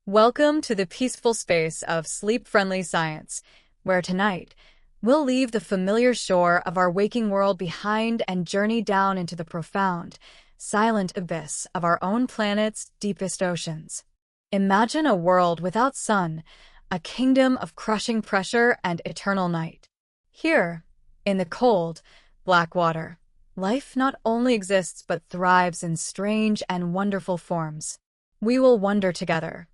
Welcome to the peaceful space of sleep-friendly science, where tonight we'll leave the familiar shore of our waking world behind and journey down into the profound, silent abyss of our own planet's deepest oceans. Imagine a world without sun, a kingdom of crushing pressure and eternal night. Here, in the cold, black water, life not only exists but thrives in strange and wonderful forms. We will wonder together.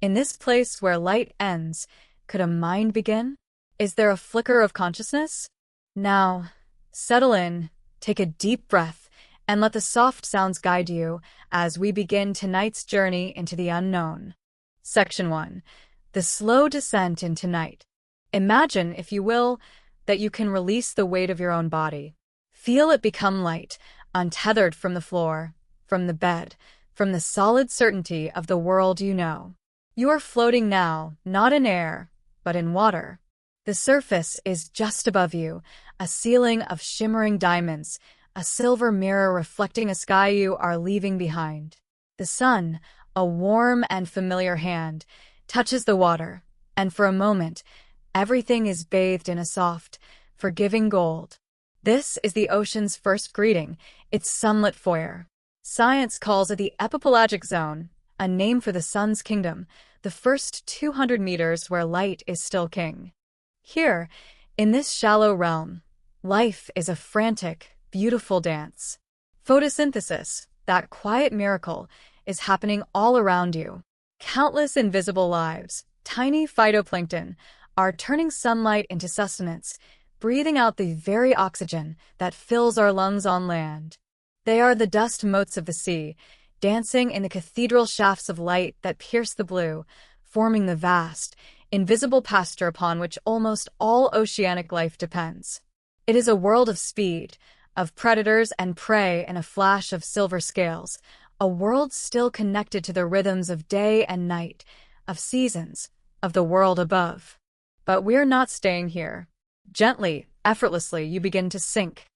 In this place where light ends, could a mind begin? Is there a flicker of consciousness? Now, settle in, take a deep breath, and let the soft sounds guide you as we begin tonight's journey into the unknown. Section 1. The slow descent into night. Imagine, if you will, that you can release the weight of your own body. Feel it become light, untethered from the floor, from the bed, from the solid certainty of the world you know. You are floating now, not in air, but in water. The surface is just above you, a ceiling of shimmering diamonds, a silver mirror reflecting a sky you are leaving behind. The sun, a warm and familiar hand, touches the water, and for a moment, everything is bathed in a soft, forgiving gold. This is the ocean's first greeting, its sunlit foyer. Science calls it the epipelagic zone, a name for the sun's kingdom, the first 200 meters where light is still king. Here, in this shallow realm, life is a frantic, beautiful dance. Photosynthesis, that quiet miracle, is happening all around you. Countless invisible lives, tiny phytoplankton, are turning sunlight into sustenance, breathing out the very oxygen that fills our lungs on land. They are the dust motes of the sea, dancing in the cathedral shafts of light that pierce the blue, forming the vast, invisible pasture upon which almost all oceanic life depends. It is a world of speed, of predators and prey in a flash of silver scales, a world still connected to the rhythms of day and night, of seasons, of the world above. But we're not staying here. Gently, effortlessly, you begin to sink.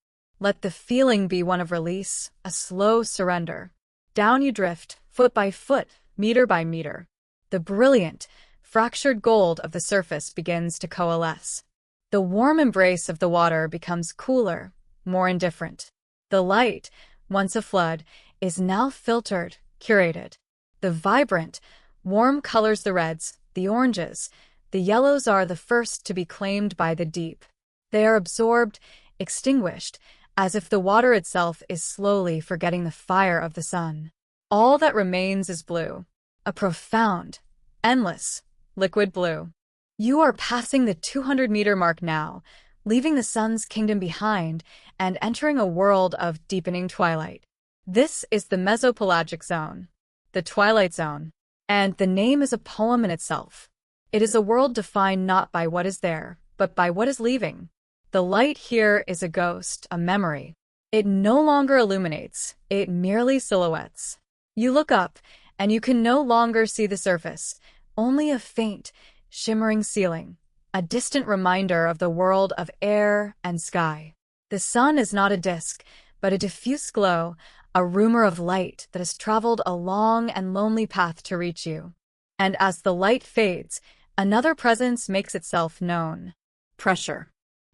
Let the feeling be one of release, a slow surrender. Down you drift, foot by foot, meter by meter. The brilliant, fractured gold of the surface begins to coalesce. The warm embrace of the water becomes cooler, more indifferent. The light, once a flood, is now filtered, curated. The vibrant, warm colors, the reds, the oranges, the yellows are the first to be claimed by the deep. They are absorbed, extinguished, as if the water itself is slowly forgetting the fire of the sun. All that remains is blue, a profound, endless, liquid blue. You are passing the 200-meter mark now, leaving the sun's kingdom behind and entering a world of deepening twilight. This is the mesopelagic zone, the twilight zone, and the name is a poem in itself. It is a world defined not by what is there, but by what is leaving. The light here is a ghost, a memory. It no longer illuminates, it merely silhouettes. You look up, and you can no longer see the surface, only a faint, shimmering ceiling, a distant reminder of the world of air and sky. The sun is not a disk, but a diffuse glow, a rumor of light that has traveled a long and lonely path to reach you. And as the light fades, another presence makes itself known. Pressure.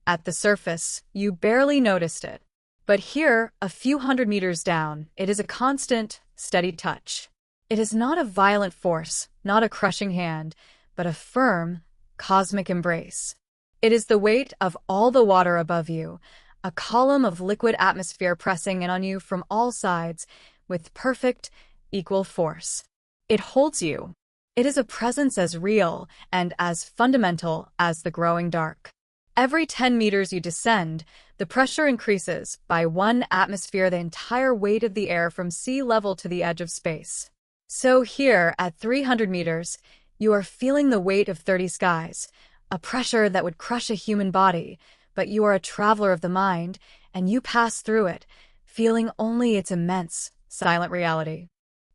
At the surface, you barely noticed it. But here, a few hundred meters down, it is a constant, steady touch. It is not a violent force, not a crushing hand, but a firm, cosmic embrace. It is the weight of all the water above you, a column of liquid atmosphere pressing in on you from all sides with perfect, equal force. It holds you. It is a presence as real and as fundamental as the growing dark. Every 10 meters you descend, the pressure increases by 1 atmosphere, the entire weight of the air from sea level to the edge of space. So here, at 300 meters, you are feeling the weight of 30 skies, a pressure that would crush a human body, but you are a traveler of the mind, and you pass through it, feeling only its immense, silent reality.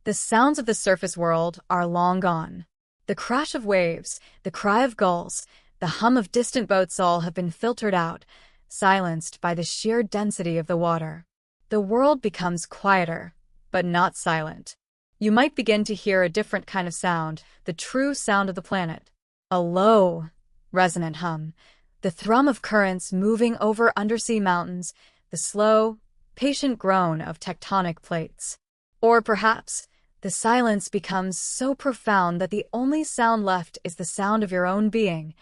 The sounds of the surface world are long gone. The crash of waves, the cry of gulls, the hum of distant boats all have been filtered out, silenced by the sheer density of the water. The world becomes quieter, but not silent. you might begin to hear a different kind of sound, the true sound of the planet. A low, resonant hum, the thrum of currents moving over undersea mountains, the slow, patient groan of tectonic plates. Or perhaps, the silence becomes so profound that the only sound left is the sound of your own being,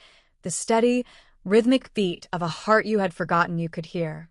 the steady, rhythmic beat of a heart you had forgotten you could hear.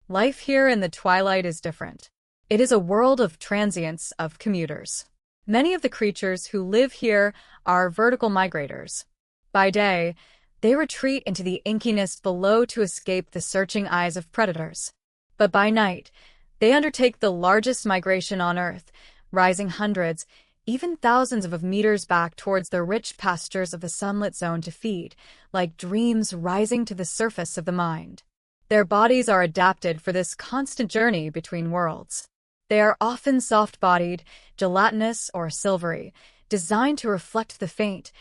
Life here in the twilight is different. It is a world of transients, of commuters. Many of the creatures who live here are vertical migrators. By day, they retreat into the inkiness below to escape the searching eyes of predators. But by night, they undertake the largest migration on Earth, rising hundreds, even thousands of meters back towards the rich pastures of the sunlit zone to feed, like dreams rising to the surface of the mind. Their bodies are adapted for this constant journey between worlds. They are often soft-bodied, gelatinous or silvery, designed to reflect the faint,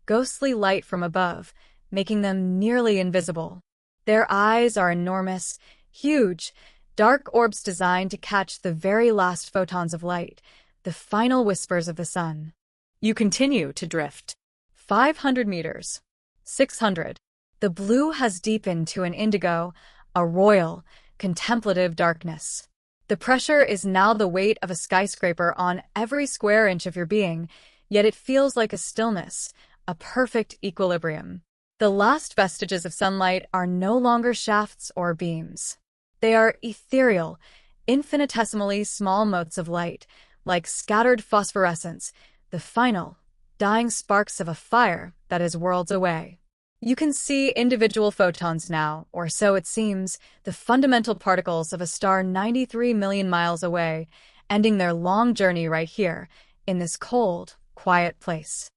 ghostly light from above, making them nearly invisible. Their eyes are enormous, huge, dark orbs designed to catch the very last photons of light, the final whispers of the sun. You continue to drift. 500 meters. 600. The blue has deepened to an indigo, a royal, contemplative darkness. The pressure is now the weight of a skyscraper on every square inch of your being, yet it feels like a stillness, a perfect equilibrium. The last vestiges of sunlight are no longer shafts or beams. They are ethereal, infinitesimally small motes of light, like scattered phosphorescence, the final, dying sparks of a fire that is worlds away. You can see individual photons now, or so it seems, the fundamental particles of a star 93 million miles away, ending their long journey right here, in this cold, quiet place.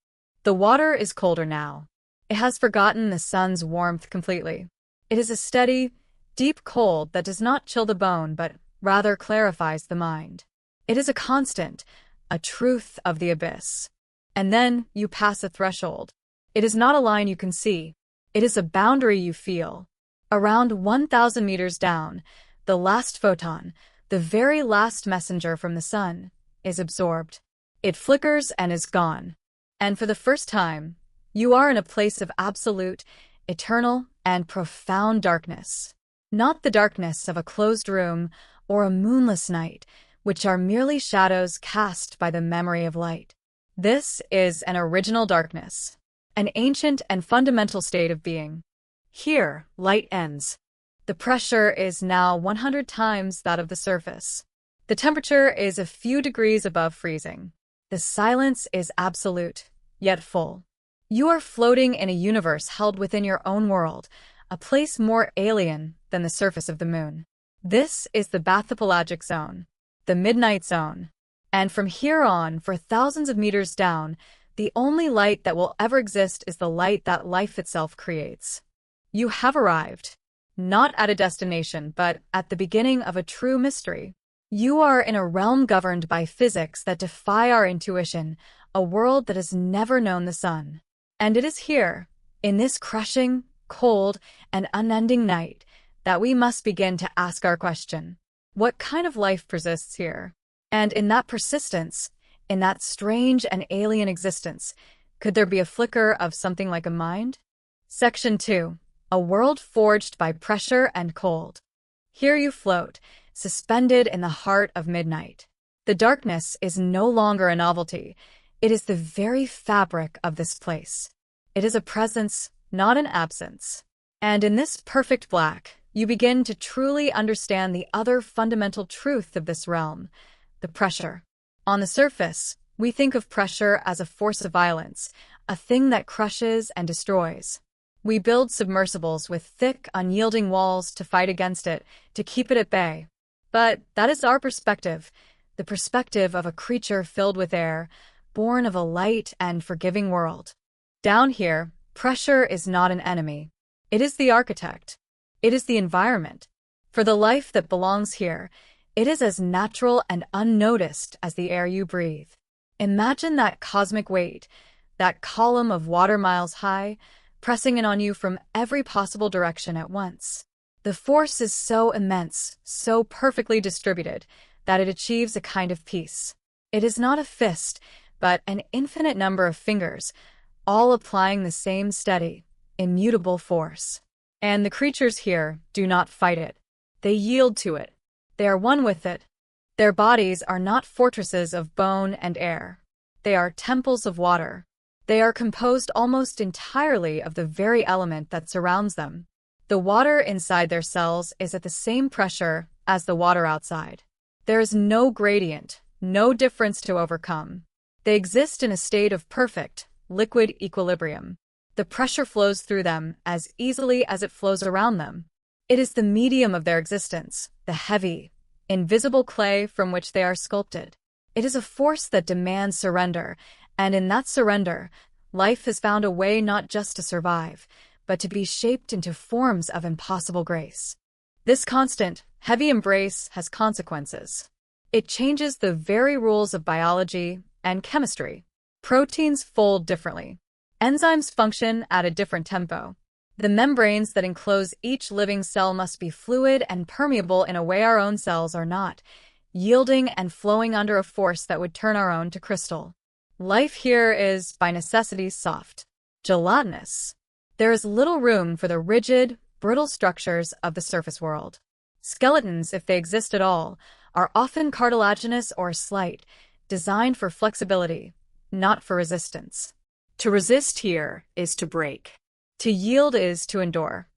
The water is colder now. It has forgotten the sun's warmth completely. It is a steady, deep cold that does not chill the bone but rather clarifies the mind. It is a constant, a truth of the abyss. And then you pass a threshold. It is not a line you can see. It is a boundary you feel. Around 1,000 meters down, the last photon, the very last messenger from the sun, is absorbed. It flickers and is gone. And for the first time, you are in a place of absolute, eternal, and profound darkness. Not the darkness of a closed room or a moonless night, which are merely shadows cast by the memory of light. This is an original darkness, an ancient and fundamental state of being. Here, light ends. The pressure is now 100 times that of the surface. The temperature is a few degrees above freezing. The silence is absolute, yet full. You are floating in a universe held within your own world, a place more alien than the surface of the moon. This is the bathypelagic zone, the midnight zone. And from here on, for thousands of meters down, the only light that will ever exist is the light that life itself creates. You have arrived, not at a destination, but at the beginning of a true mystery. You are in a realm governed by physics that defy our intuition, a world that has never known the sun. And it is here, in this crushing, cold, and unending night, that we must begin to ask our question. What kind of life persists here? And in that persistence, in that strange and alien existence, could there be a flicker of something like a mind? Section 2. A world forged by pressure and cold. Here you float, suspended in the heart of midnight. The darkness is no longer a novelty. It is the very fabric of this place. It is a presence, not an absence. And in this perfect black, you begin to truly understand the other fundamental truth of this realm, the pressure. On the surface, we think of pressure as a force of violence, a thing that crushes and destroys. We build submersibles with thick, unyielding walls to fight against it, to keep it at bay. But that is our perspective, the perspective of a creature filled with air, born of a light and forgiving world. Down here, pressure is not an enemy. It is the architect. It is the environment. For the life that belongs here, it is as natural and unnoticed as the air you breathe. Imagine that cosmic weight, that column of water miles high, pressing in on you from every possible direction at once. The force is so immense, so perfectly distributed, that it achieves a kind of peace. It is not a fist, but an infinite number of fingers, all applying the same steady, immutable force. And the creatures here do not fight it. They yield to it. They are one with it. Their bodies are not fortresses of bone and air. They are temples of water. They are composed almost entirely of the very element that surrounds them. The water inside their cells is at the same pressure as the water outside. There is no gradient, no difference to overcome. They exist in a state of perfect, liquid equilibrium. The pressure flows through them as easily as it flows around them. It is the medium of their existence, the heavy, invisible clay from which they are sculpted. It is a force that demands surrender, and in that surrender, life has found a way not just to survive, but to be shaped into forms of impossible grace. This constant, heavy embrace has consequences. It changes the very rules of biology and chemistry. Proteins fold differently. Enzymes function at a different tempo. The membranes that enclose each living cell must be fluid and permeable in a way our own cells are not, yielding and flowing under a force that would turn our own to crystal. Life here is, by necessity, soft, gelatinous. There is little room for the rigid, brittle structures of the surface world. Skeletons, if they exist at all, are often cartilaginous or slight, designed for flexibility, not for resistance. To resist here is to break. To yield is to endure.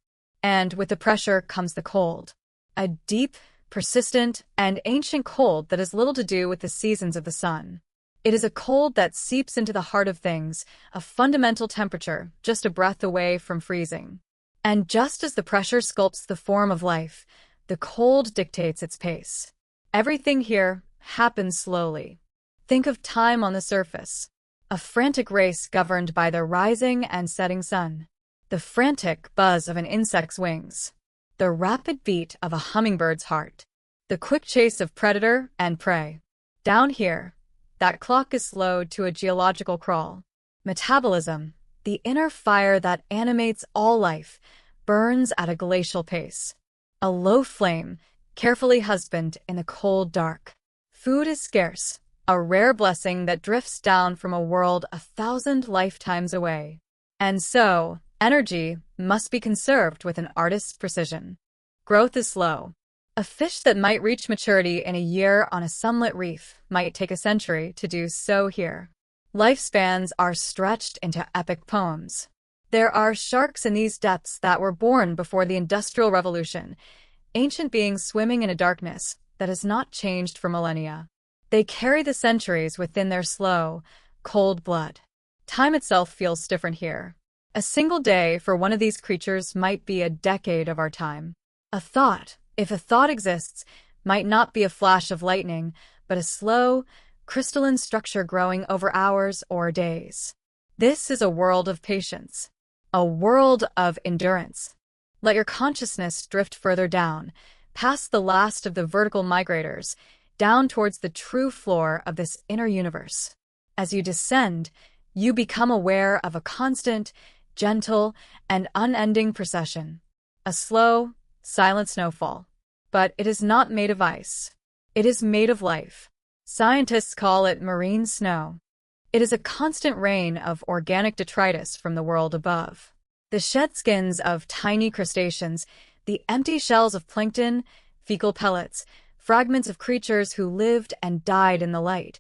And with the pressure comes the cold. A deep, persistent, and ancient cold that has little to do with the seasons of the sun. It is a cold that seeps into the heart of things, a fundamental temperature just a breath away from freezing. And just as the pressure sculpts the form of life, the cold dictates its pace. Everything here happens slowly. Think of time on the surface. A frantic race governed by the rising and setting sun. The frantic buzz of an insect's wings. The rapid beat of a hummingbird's heart. The quick chase of predator and prey. Down here, that clock is slowed to a geological crawl. Metabolism, the inner fire that animates all life, burns at a glacial pace. A low flame, carefully husbanded in the cold dark. Food is scarce. A rare blessing that drifts down from a world 1,000 lifetimes away. And so, energy must be conserved with an artist's precision. Growth is slow. A fish that might reach maturity in a year on a sunlit reef might take a century to do so here. Lifespans are stretched into epic poems. There are sharks in these depths that were born before the Industrial Revolution, ancient beings swimming in a darkness that has not changed for millennia. They carry the centuries within their slow, cold blood. Time itself feels different here. A single day for one of these creatures might be a decade of our time. A thought, if a thought exists, might not be a flash of lightning, but a slow, crystalline structure growing over hours or days. This is a world of patience. A world of endurance. Let your consciousness drift further down, past the last of the vertical migrators, down towards the true floor of this inner universe. As you descend, you become aware of a constant, gentle, and unending procession. A slow, silent snowfall. But it is not made of ice. It is made of life. Scientists call it marine snow. It is a constant rain of organic detritus from the world above. The shed skins of tiny crustaceans, the empty shells of plankton, fecal pellets, fragments of creatures who lived and died in the light,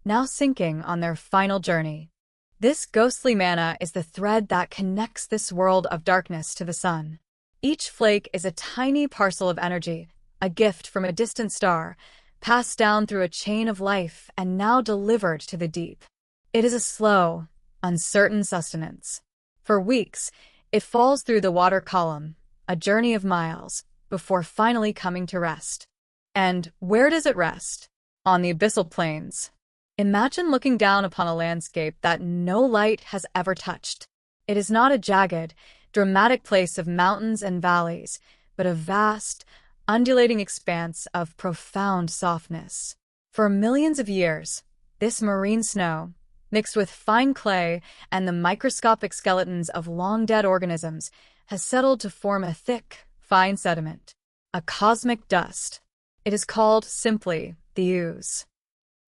now sinking on their final journey. This ghostly manna is the thread that connects this world of darkness to the sun. Each flake is a tiny parcel of energy, a gift from a distant star, passed down through a chain of life and now delivered to the deep. It is a slow, uncertain sustenance. For weeks, it falls through the water column, a journey of miles, before finally coming to rest. And where does it rest? On the abyssal plains. Imagine looking down upon a landscape that no light has ever touched. It is not a jagged, dramatic place of mountains and valleys, but a vast, undulating expanse of profound softness. For millions of years, this marine snow, mixed with fine clay and the microscopic skeletons of long-dead organisms, has settled to form a thick, fine sediment, a cosmic dust. It is called simply the ooze.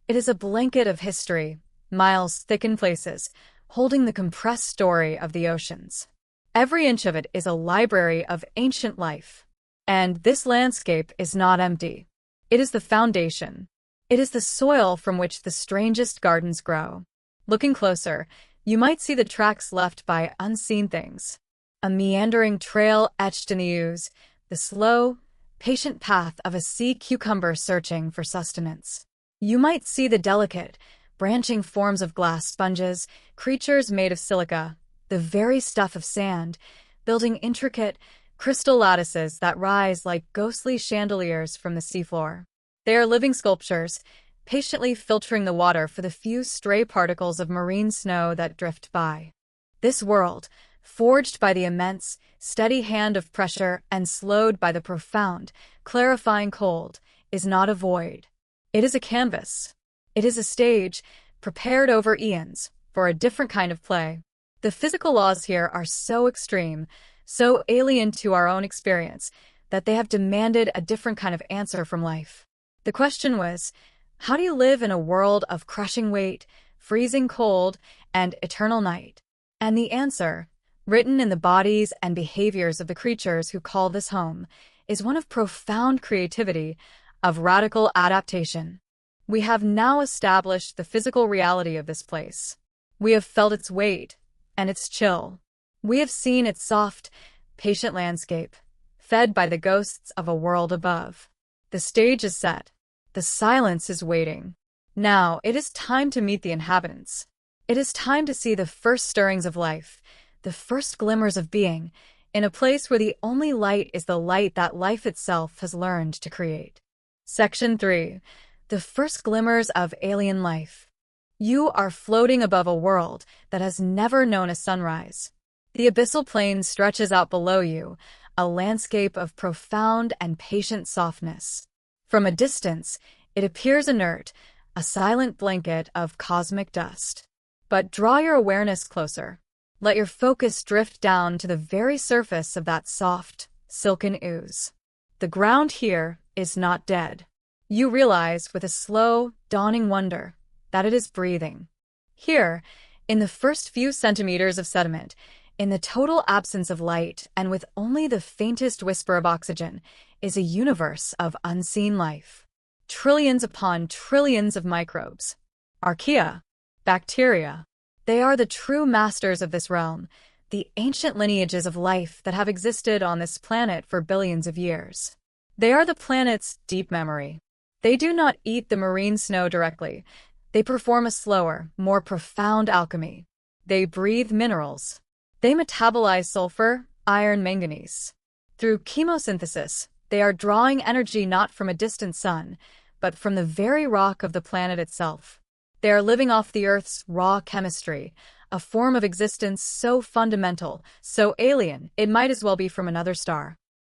It is a blanket of history, miles thick in places, holding the compressed story of the oceans. Every inch of it is a library of ancient life. And this landscape is not empty. It is the foundation. It is the soil from which the strangest gardens grow. Looking closer, you might see the tracks left by unseen things. A meandering trail etched in the ooze, the slow, patient path of a sea cucumber searching for sustenance. You might see the delicate, branching forms of glass sponges, creatures made of silica, the very stuff of sand, building intricate, crystal lattices that rise like ghostly chandeliers from the seafloor. They are living sculptures, patiently filtering the water for the few stray particles of marine snow that drift by. This world, forged by the immense, steady hand of pressure and slowed by the profound, clarifying cold, is not a void. It is a canvas. It is a stage, prepared over eons, for a different kind of play. The physical laws here are so extreme, so alien to our own experience, that they have demanded a different kind of answer from life. The question was, how do you live in a world of crushing weight, freezing cold, and eternal night? And the answer, written in the bodies and behaviors of the creatures who call this home, is one of profound creativity, of radical adaptation. We have now established the physical reality of this place. We have felt its weight and its chill. We have seen its soft, patient landscape, fed by the ghosts of a world above. The stage is set. The silence is waiting. Now it is time to meet the inhabitants. It is time to see the first stirrings of life, the first glimmers of being, in a place where the only light is the light that life itself has learned to create. Section 3. The first glimmers of alien life. You are floating above a world that has never known a sunrise. The abyssal plain stretches out below you, a landscape of profound and patient softness. From a distance, it appears inert, a silent blanket of cosmic dust. But draw your awareness closer. Let your focus drift down to the very surface of that soft, silken ooze. The ground here is not dead. You realize with a slow, dawning wonder that it is breathing. Here, in the first few centimeters of sediment, in the total absence of light and with only the faintest whisper of oxygen, is a universe of unseen life. Trillions upon trillions of microbes. Archaea, bacteria. They are the true masters of this realm, the ancient lineages of life that have existed on this planet for billions of years. They are the planet's deep memory. They do not eat the marine snow directly. They perform a slower, more profound alchemy. They breathe minerals. They metabolize sulfur, iron, manganese. Through chemosynthesis, they are drawing energy not from a distant sun, but from the very rock of the planet itself. They are living off the Earth's raw chemistry, a form of existence so fundamental, so alien, it might as well be from another star.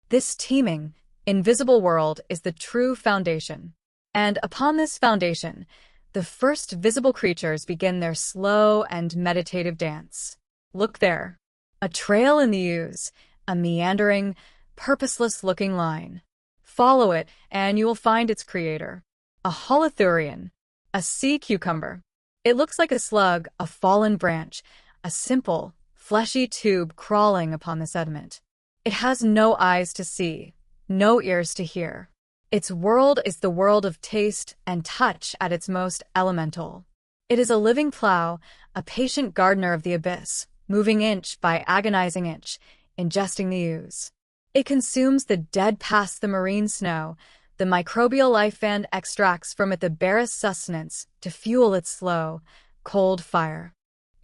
This teeming, invisible world is the true foundation. And upon this foundation, the first visible creatures begin their slow and meditative dance. Look there. A trail in the ooze, a meandering, purposeless-looking line. Follow it, and you will find its creator. A holothurian, a sea cucumber. It looks like a slug, a fallen branch, a simple, fleshy tube crawling upon the sediment. It has no eyes to see, no ears to hear. Its world is the world of taste and touch at its most elemental. It is a living plow, a patient gardener of the abyss, moving inch by agonizing inch, ingesting the ooze. It consumes the dead past the marine snow, the microbial life, and extracts from it the barest sustenance to fuel its slow, cold fire.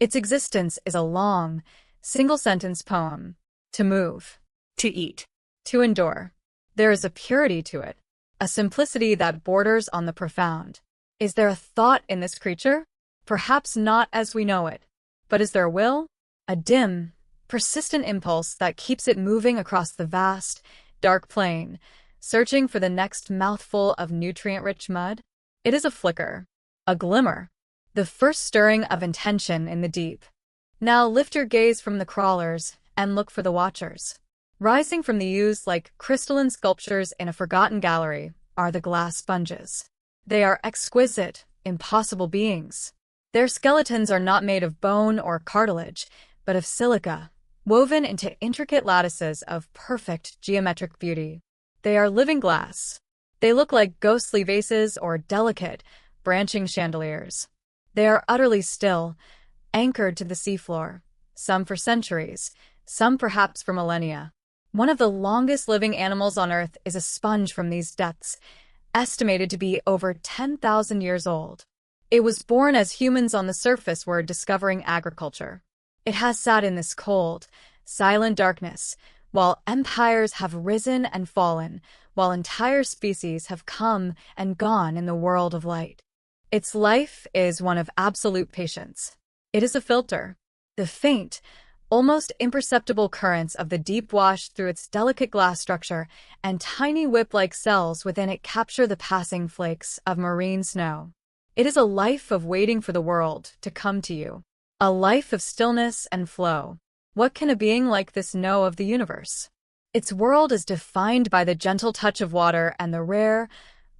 Its existence is a long, single-sentence poem. To move, to eat, to endure. There is a purity to it, a simplicity that borders on the profound. Is there a thought in this creature? Perhaps not as we know it. But is there a will? A dim, persistent impulse that keeps it moving across the vast, dark plain, searching for the next mouthful of nutrient-rich mud? It is a flicker, a glimmer, the first stirring of intention in the deep. Now lift your gaze from the crawlers and look for the watchers. Rising from the ooze like crystalline sculptures in a forgotten gallery are the glass sponges. They are exquisite, impossible beings. Their skeletons are not made of bone or cartilage, but of silica, woven into intricate lattices of perfect geometric beauty. They are living glass. They look like ghostly vases or delicate, branching chandeliers. They are utterly still, anchored to the seafloor, some for centuries, some perhaps for millennia. One of the longest living animals on Earth is a sponge from these depths, estimated to be over 10,000 years old. It was born as humans on the surface were discovering agriculture. It has sat in this cold, silent darkness, while empires have risen and fallen, while entire species have come and gone in the world of light. Its life is one of absolute patience. It is a filter. The faint, almost imperceptible currents of the deep wash through its delicate glass structure, and tiny whip-like cells within it capture the passing flakes of marine snow. It is a life of waiting for the world to come to you. A life of stillness and flow. What can a being like this know of the universe? Its world is defined by the gentle touch of water and the rare,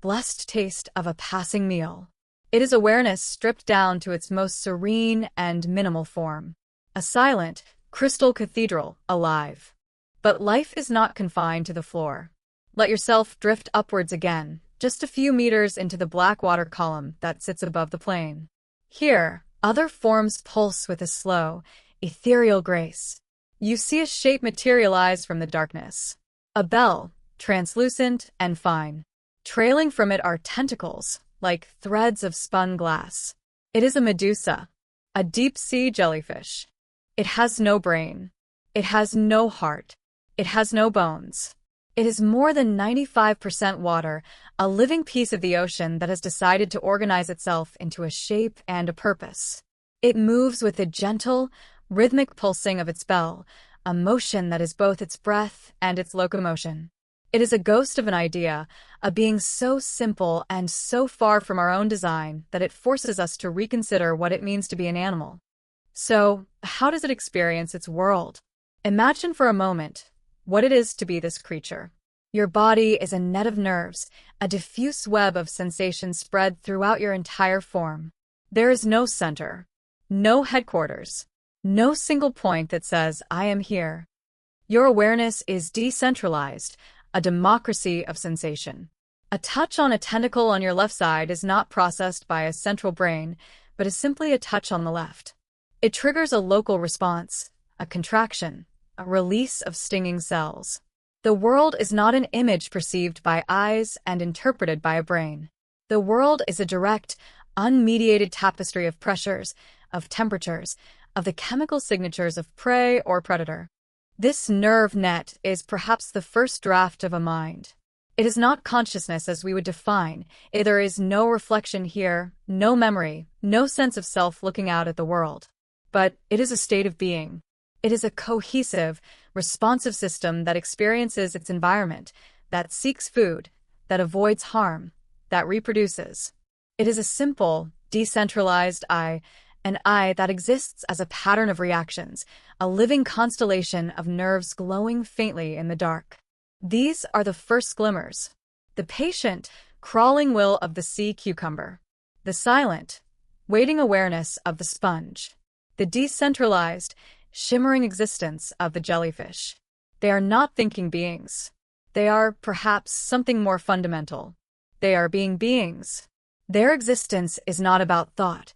blessed taste of a passing meal. It is awareness stripped down to its most serene and minimal form. A silent, crystal cathedral, alive. But life is not confined to the floor. Let yourself drift upwards again, just a few meters into the black water column that sits above the plain. Here, other forms pulse with a slow, ethereal grace. You see a shape materialize from the darkness. A bell, translucent and fine. Trailing from it are tentacles, like threads of spun glass. It is a medusa, a deep-sea jellyfish. It has no brain. It has no heart. It has no bones. It is more than 95% water, a living piece of the ocean that has decided to organize itself into a shape and a purpose. It moves with the gentle, rhythmic pulsing of its bell, a motion that is both its breath and its locomotion. It is a ghost of an idea, a being so simple and so far from our own design that it forces us to reconsider what it means to be an animal. So, how does it experience its world? Imagine for a moment what it is to be this creature. Your body is a net of nerves, a diffuse web of sensations spread throughout your entire form. There is no center, no headquarters, no single point that says, I am here. Your awareness is decentralized, a democracy of sensation. A touch on a tentacle on your left side is not processed by a central brain, but is simply a touch on the left. It triggers a local response, a contraction, a release of stinging cells. The world is not an image perceived by eyes and interpreted by a brain. The world is a direct, unmediated tapestry of pressures, of temperatures, of the chemical signatures of prey or predator. This nerve net is perhaps the first draft of a mind. It is not consciousness as we would define. There is no reflection here, no memory, no sense of self looking out at the world. But it is a state of being. It is a cohesive, responsive system that experiences its environment, that seeks food, that avoids harm, that reproduces. It is a simple, decentralized I, an I that exists as a pattern of reactions, a living constellation of nerves glowing faintly in the dark. These are the first glimmers. The patient, crawling will of the sea cucumber. The silent, waiting awareness of the sponge. The decentralized, shimmering existence of the jellyfish. They are not thinking beings. They are, perhaps, something more fundamental. They are being beings. Their existence is not about thought.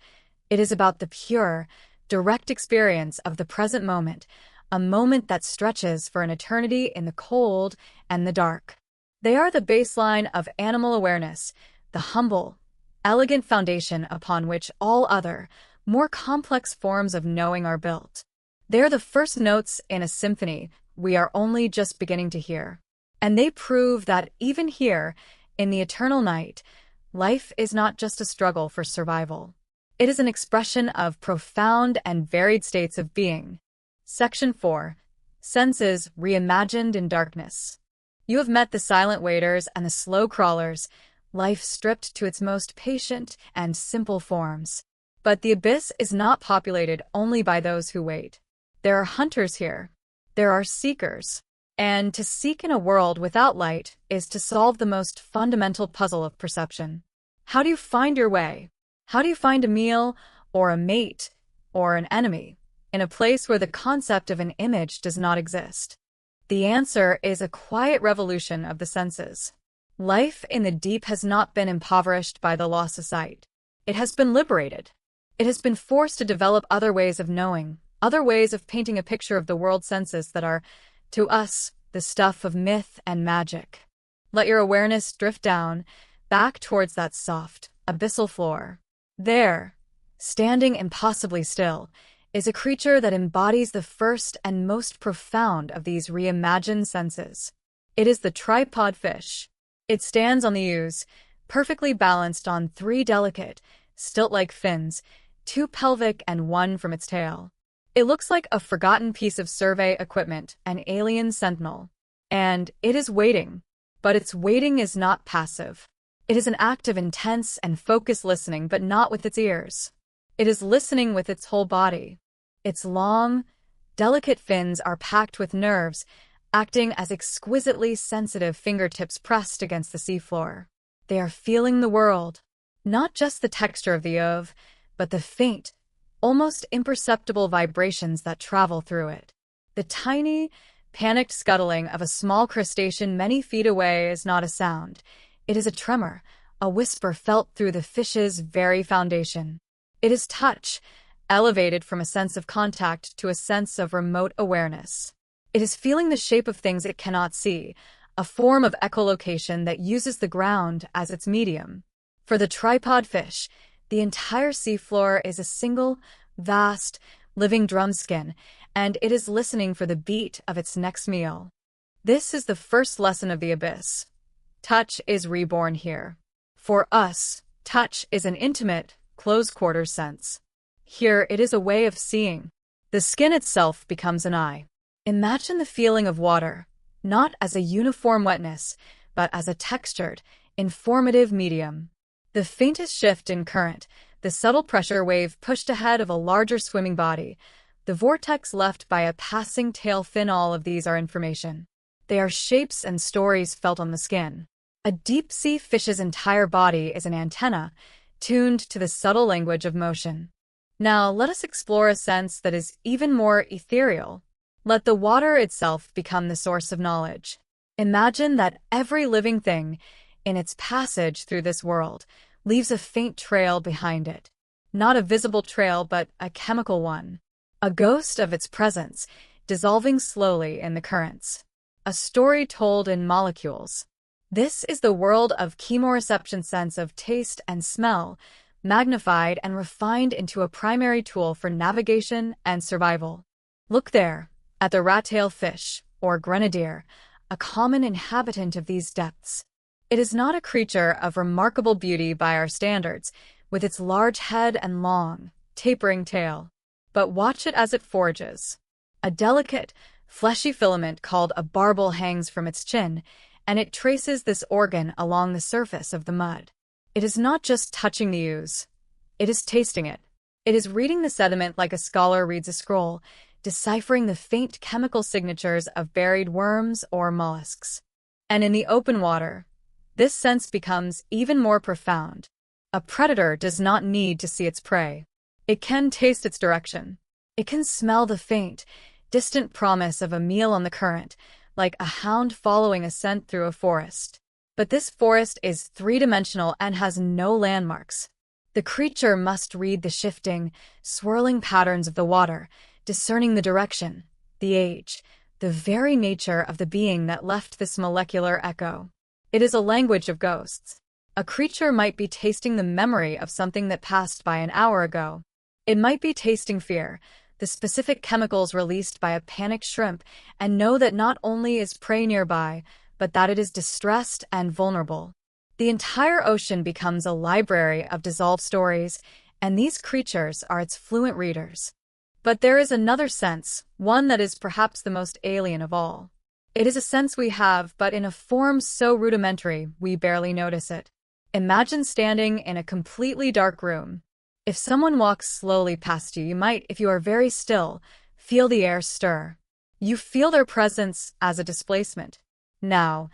It is about the pure, direct experience of the present moment, a moment that stretches for an eternity in the cold and the dark. They are the baseline of animal awareness, the humble, elegant foundation upon which all other, more complex forms of knowing are built. They are the first notes in a symphony we are only just beginning to hear. And they prove that even here, in the eternal night, life is not just a struggle for survival. It is an expression of profound and varied states of being. Section 4. Senses reimagined in darkness. You have met the silent waiters and the slow crawlers, life stripped to its most patient and simple forms. But the abyss is not populated only by those who wait. There are hunters here. There are seekers. And to seek in a world without light is to solve the most fundamental puzzle of perception. How do you find your way? How do you find a meal, or a mate, or an enemy, in a place where the concept of an image does not exist? The answer is a quiet revolution of the senses. Life in the deep has not been impoverished by the loss of sight. It has been liberated. It has been forced to develop other ways of knowing, other ways of painting a picture of the world senses that are, to us, the stuff of myth and magic. Let your awareness drift down, back towards that soft, abyssal floor. There, standing impossibly still, is a creature that embodies the first and most profound of these reimagined senses. It is the tripod fish. It stands on the ooze, perfectly balanced on three delicate, stilt-like fins, two pelvic and one from its tail. It looks like a forgotten piece of survey equipment, an alien sentinel. And it is waiting. But its waiting is not passive. It is an act of intense and focused listening, but not with its ears. It is listening with its whole body. Its long, delicate fins are packed with nerves, acting as exquisitely sensitive fingertips pressed against the seafloor. They are feeling the world, not just the texture of the ove, but the faint, almost imperceptible vibrations that travel through it. The tiny, panicked scuttling of a small crustacean many feet away is not a sound. It is a tremor, a whisper felt through the fish's very foundation. It is touch, elevated from a sense of contact to a sense of remote awareness. It is feeling the shape of things it cannot see, a form of echolocation that uses the ground as its medium. For the tripod fish, the entire seafloor is a single, vast, living drumskin, and it is listening for the beat of its next meal. This is the first lesson of the abyss. Touch is reborn here. For us, touch is an intimate, close-quarters sense. Here it is a way of seeing. The skin itself becomes an eye. Imagine the feeling of water, not as a uniform wetness, but as a textured, informative medium. The faintest shift in current, the subtle pressure wave pushed ahead of a larger swimming body, the vortex left by a passing tail fin, all of these are information. They are shapes and stories felt on the skin. A deep-sea fish's entire body is an antenna, tuned to the subtle language of motion. Now let us explore a sense that is even more ethereal. Let the water itself become the source of knowledge. Imagine that every living thing, in its passage through this world, leaves a faint trail behind it. Not a visible trail, but a chemical one. A ghost of its presence, dissolving slowly in the currents. A story told in molecules. This is the world of chemoreception, sense of taste and smell, magnified and refined into a primary tool for navigation and survival. Look there, at the rat-tail fish, or grenadier, a common inhabitant of these depths. It is not a creature of remarkable beauty by our standards, with its large head and long, tapering tail. But watch it as it forages. A delicate, fleshy filament called a barbel hangs from its chin, and it traces this organ along the surface of the mud. It is not just touching the ooze. It is tasting it. It is reading the sediment like a scholar reads a scroll, deciphering the faint chemical signatures of buried worms or mollusks. And in the open water, this sense becomes even more profound. A predator does not need to see its prey. It can taste its direction. It can smell the faint, distant promise of a meal on the current, like a hound following a scent through a forest. But this forest is three-dimensional and has no landmarks. The creature must read the shifting, swirling patterns of the water, discerning the direction, the age, the very nature of the being that left this molecular echo. It is a language of ghosts. A creature might be tasting the memory of something that passed by an hour ago. It might be tasting fear, the specific chemicals released by a panicked shrimp, and know that not only is prey nearby, but that it is distressed and vulnerable. The entire ocean becomes a library of dissolved stories, and these creatures are its fluent readers. But there is another sense, one that is perhaps the most alien of all. It is a sense we have, but in a form so rudimentary we barely notice it. Imagine standing in a completely dark room. If someone walks slowly past you, you might, if you are very still, feel the air stir. You feel their presence as a displacement. Now,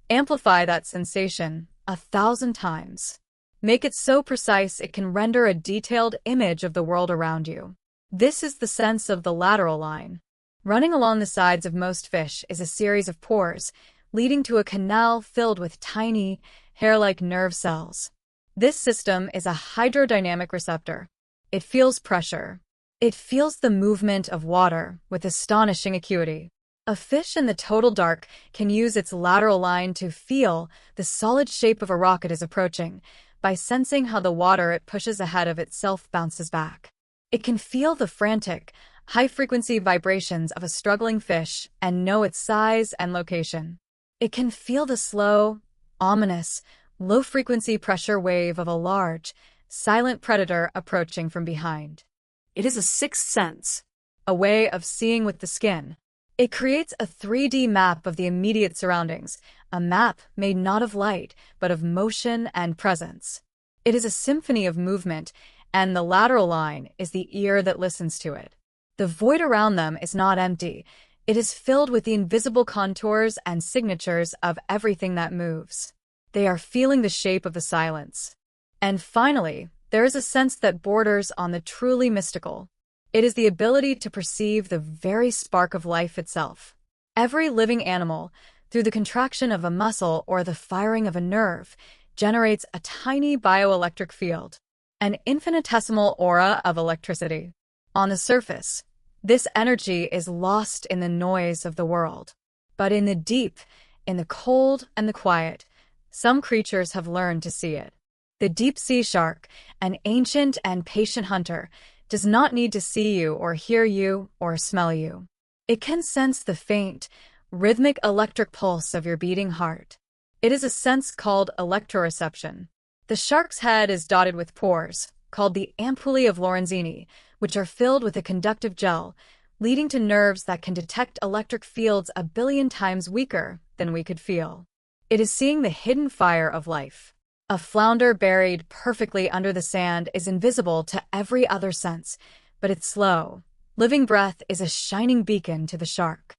amplify that sensation 1,000 times. Make it so precise it can render a detailed image of the world around you. This is the sense of the lateral line. Running along the sides of most fish is a series of pores, leading to a canal filled with tiny, hair-like nerve cells. This system is a hydrodynamic receptor. It feels pressure. It feels the movement of water with astonishing acuity. A fish in the total dark can use its lateral line to feel the solid shape of a rock it is approaching by sensing how the water it pushes ahead of itself bounces back. It can feel the frantic, high-frequency vibrations of a struggling fish and know its size and location. It can feel the slow, ominous, low-frequency pressure wave of a large, silent predator approaching from behind. It is a sixth sense, a way of seeing with the skin. It creates a 3D map of the immediate surroundings, a map made not of light, but of motion and presence. It is a symphony of movement, and the lateral line is the ear that listens to it. The void around them is not empty. It is filled with the invisible contours and signatures of everything that moves. They are feeling the shape of the silence. And finally, there is a sense that borders on the truly mystical. It is the ability to perceive the very spark of life itself. Every living animal, through the contraction of a muscle or the firing of a nerve, generates a tiny bioelectric field, an infinitesimal aura of electricity. On the surface, this energy is lost in the noise of the world. But in the deep, in the cold and the quiet, some creatures have learned to see it. The deep-sea shark, an ancient and patient hunter, does not need to see you or hear you or smell you. It can sense the faint, rhythmic electric pulse of your beating heart. It is a sense called electroreception. The shark's head is dotted with pores, called the ampullae of Lorenzini, which are filled with a conductive gel, leading to nerves that can detect electric fields 1 billion times weaker than we could feel. It is seeing the hidden fire of life. A flounder buried perfectly under the sand is invisible to every other sense, but its slow, living breath is a shining beacon to the shark.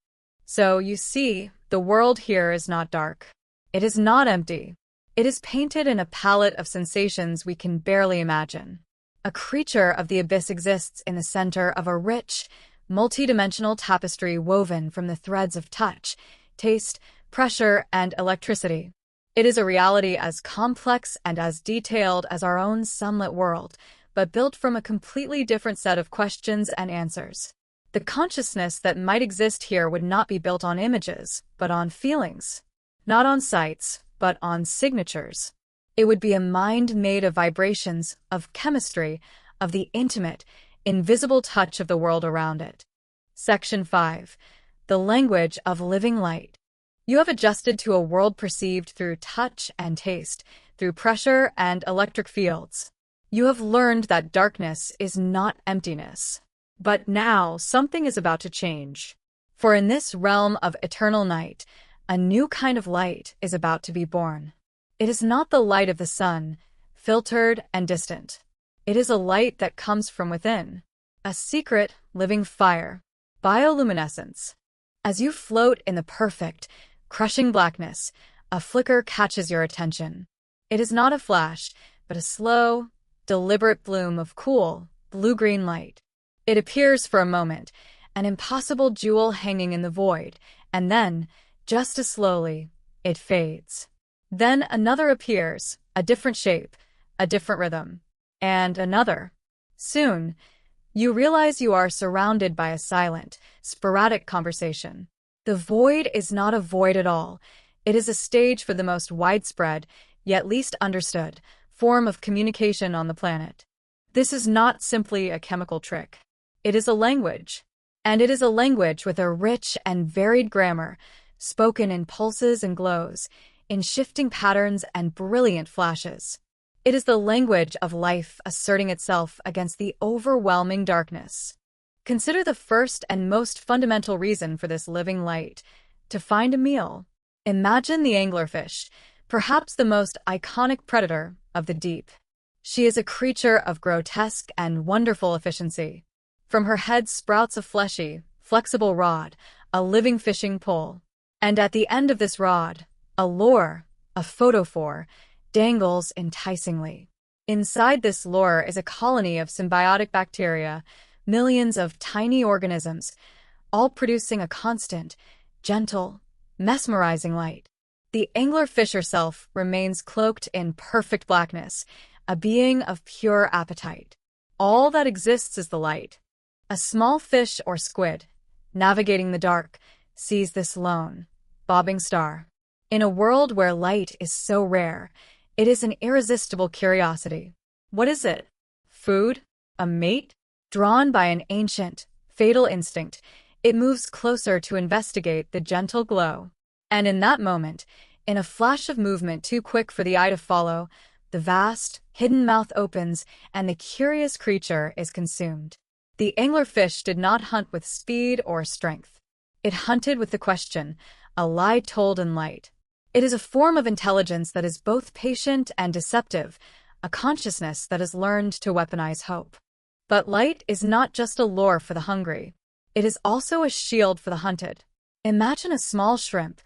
So, you see, the world here is not dark. It is not empty. It is painted in a palette of sensations we can barely imagine. A creature of the abyss exists in the center of a rich, multidimensional tapestry woven from the threads of touch, taste, pressure, and electricity. It is a reality as complex and as detailed as our own sunlit world, but built from a completely different set of questions and answers. The consciousness that might exist here would not be built on images, but on feelings. Not on sights, but on signatures. It would be a mind made of vibrations, of chemistry, of the intimate, invisible touch of the world around it. Section 5. The language of living light. You have adjusted to a world perceived through touch and taste, through pressure and electric fields. You have learned that darkness is not emptiness. But now something is about to change. For in this realm of eternal night, a new kind of light is about to be born. It is not the light of the sun, filtered and distant. It is a light that comes from within, a secret, living fire, bioluminescence. As you float in the perfect, crushing blackness, a flicker catches your attention. It is not a flash, but a slow, deliberate bloom of cool, blue-green light. It appears for a moment, an impossible jewel hanging in the void, and then, just as slowly, it fades. Then another appears, a different shape, a different rhythm, and another. Soon, you realize you are surrounded by a silent, sporadic conversation. The void is not a void at all. It is a stage for the most widespread, yet least understood, form of communication on the planet. This is not simply a chemical trick. It is a language. And it is a language with a rich and varied grammar, spoken in pulses and glows, in shifting patterns and brilliant flashes. It is the language of life asserting itself against the overwhelming darkness. Consider the first and most fundamental reason for this living light: to find a meal. Imagine the anglerfish, perhaps the most iconic predator of the deep. She is a creature of grotesque and wonderful efficiency. From her head sprouts a fleshy, flexible rod, a living fishing pole. And at the end of this rod, a lure, a photophore, dangles enticingly. Inside this lure is a colony of symbiotic bacteria, millions of tiny organisms, all producing a constant, gentle, mesmerizing light. The anglerfish herself remains cloaked in perfect blackness, a being of pure appetite. All that exists is the light. A small fish or squid, navigating the dark, sees this lone, bobbing star. In a world where light is so rare, it is an irresistible curiosity. What is it? Food? A mate? Drawn by an ancient, fatal instinct, it moves closer to investigate the gentle glow. And in that moment, in a flash of movement too quick for the eye to follow, the vast, hidden mouth opens and the curious creature is consumed. The anglerfish did not hunt with speed or strength. It hunted with the question, a lie told in light. It is a form of intelligence that is both patient and deceptive, a consciousness that has learned to weaponize hope. But light is not just a lure for the hungry. It is also a shield for the hunted. Imagine a small shrimp,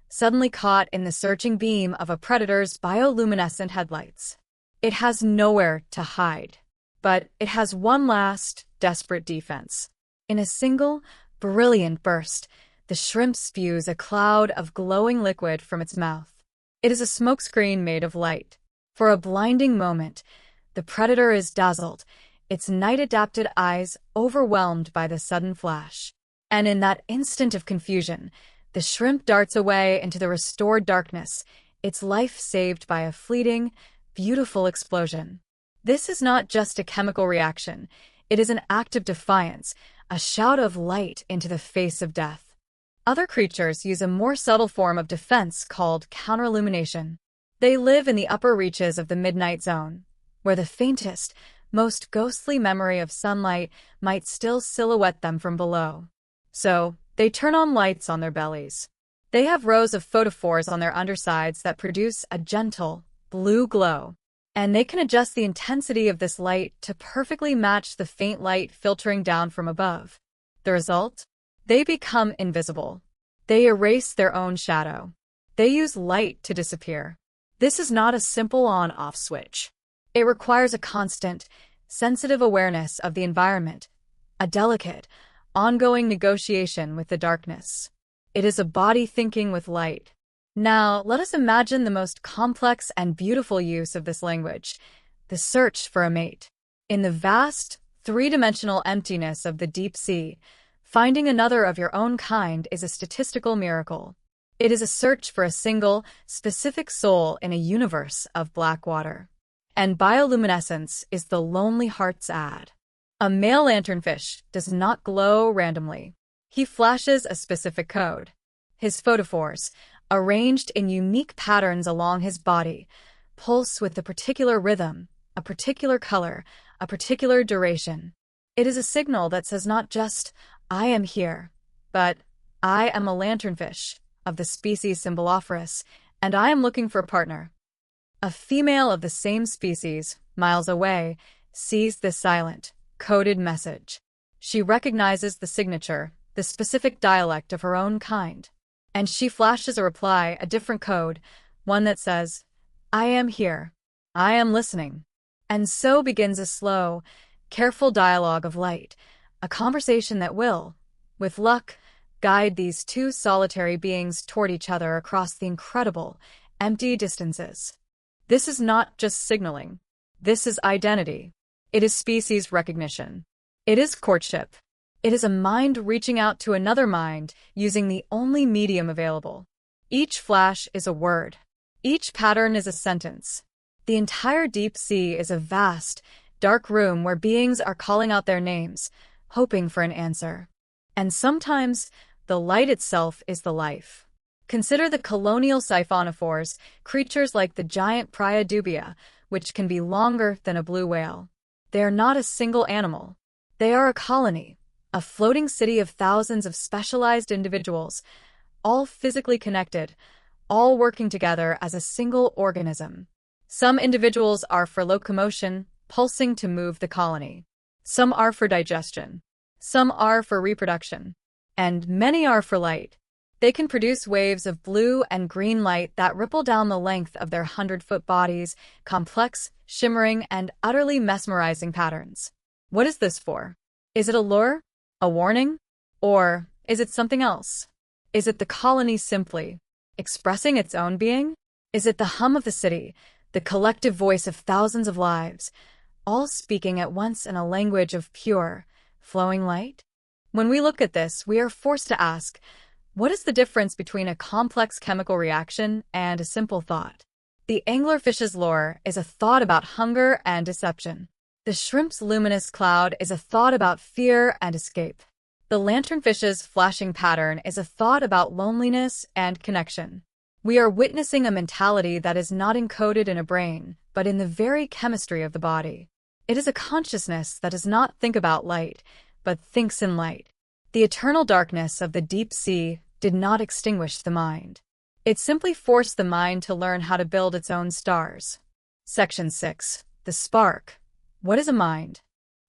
suddenly caught in the searching beam of a predator's bioluminescent headlights. It has nowhere to hide. But it has one last, desperate defense. In a single, brilliant burst, the shrimp spews a cloud of glowing liquid from its mouth. It is a smokescreen made of light. For a blinding moment, the predator is dazzled, its night-adapted eyes overwhelmed by the sudden flash. And in that instant of confusion, the shrimp darts away into the restored darkness, its life saved by a fleeting, beautiful explosion. This is not just a chemical reaction. It is an act of defiance, a shout of light into the face of death. Other creatures use a more subtle form of defense called counterillumination. They live in the upper reaches of the midnight zone, where the faintest, most ghostly memory of sunlight might still silhouette them from below. So, they turn on lights on their bellies. They have rows of photophores on their undersides that produce a gentle, blue glow. And they can adjust the intensity of this light to perfectly match the faint light filtering down from above. The result? They become invisible. They erase their own shadow. They use light to disappear. This is not a simple on-off switch. It requires a constant, sensitive awareness of the environment, a delicate, ongoing negotiation with the darkness. It is a body thinking with light. Now, let us imagine the most complex and beautiful use of this language, the search for a mate. In the vast, three-dimensional emptiness of the deep sea, finding another of your own kind is a statistical miracle. It is a search for a single, specific soul in a universe of black water. And bioluminescence is the lonely heart's ad. A male lanternfish does not glow randomly. He flashes a specific code. His photophores, arranged in unique patterns along his body, pulse with a particular rhythm, a particular color, a particular duration. It is a signal that says not just, I am here, but I am a lanternfish of the species Symbolophorus, and I am looking for a partner. A female of the same species, miles away, sees this silent, coded message. She recognizes the signature, the specific dialect of her own kind. And she flashes a reply, a different code, one that says, I am here. I am listening. And so begins a slow, careful dialogue of light, a conversation that will, with luck, guide these two solitary beings toward each other across the incredible, empty distances. This is not just signaling. This is identity. It is species recognition. It is courtship. It is a mind reaching out to another mind using the only medium available. Each flash is a word. Each pattern is a sentence. The entire deep sea is a vast, dark room where beings are calling out their names, hoping for an answer. And sometimes, the light itself is the life. Consider the colonial siphonophores, creatures like the giant Praia dubia, which can be longer than a blue whale. They are not a single animal. They are a colony. A floating city of thousands of specialized individuals, all physically connected, all working together as a single organism. Some individuals are for locomotion, pulsing to move the colony. Some are for digestion. Some are for reproduction. And many are for light. They can produce waves of blue and green light that ripple down the length of their 100-foot bodies, complex, shimmering, and utterly mesmerizing patterns. What is this for? Is it a lure? A warning? Or is it something else? Is it the colony simply expressing its own being? Is it the hum of the city, the collective voice of thousands of lives, all speaking at once in a language of pure, flowing light? When we look at this, we are forced to ask, what is the difference between a complex chemical reaction and a simple thought? The anglerfish's lure is a thought about hunger and deception. The shrimp's luminous cloud is a thought about fear and escape. The lanternfish's flashing pattern is a thought about loneliness and connection. We are witnessing a mentality that is not encoded in a brain, but in the very chemistry of the body. It is a consciousness that does not think about light, but thinks in light. The eternal darkness of the deep sea did not extinguish the mind. It simply forced the mind to learn how to build its own stars. Section 6. The Spark. What is a mind?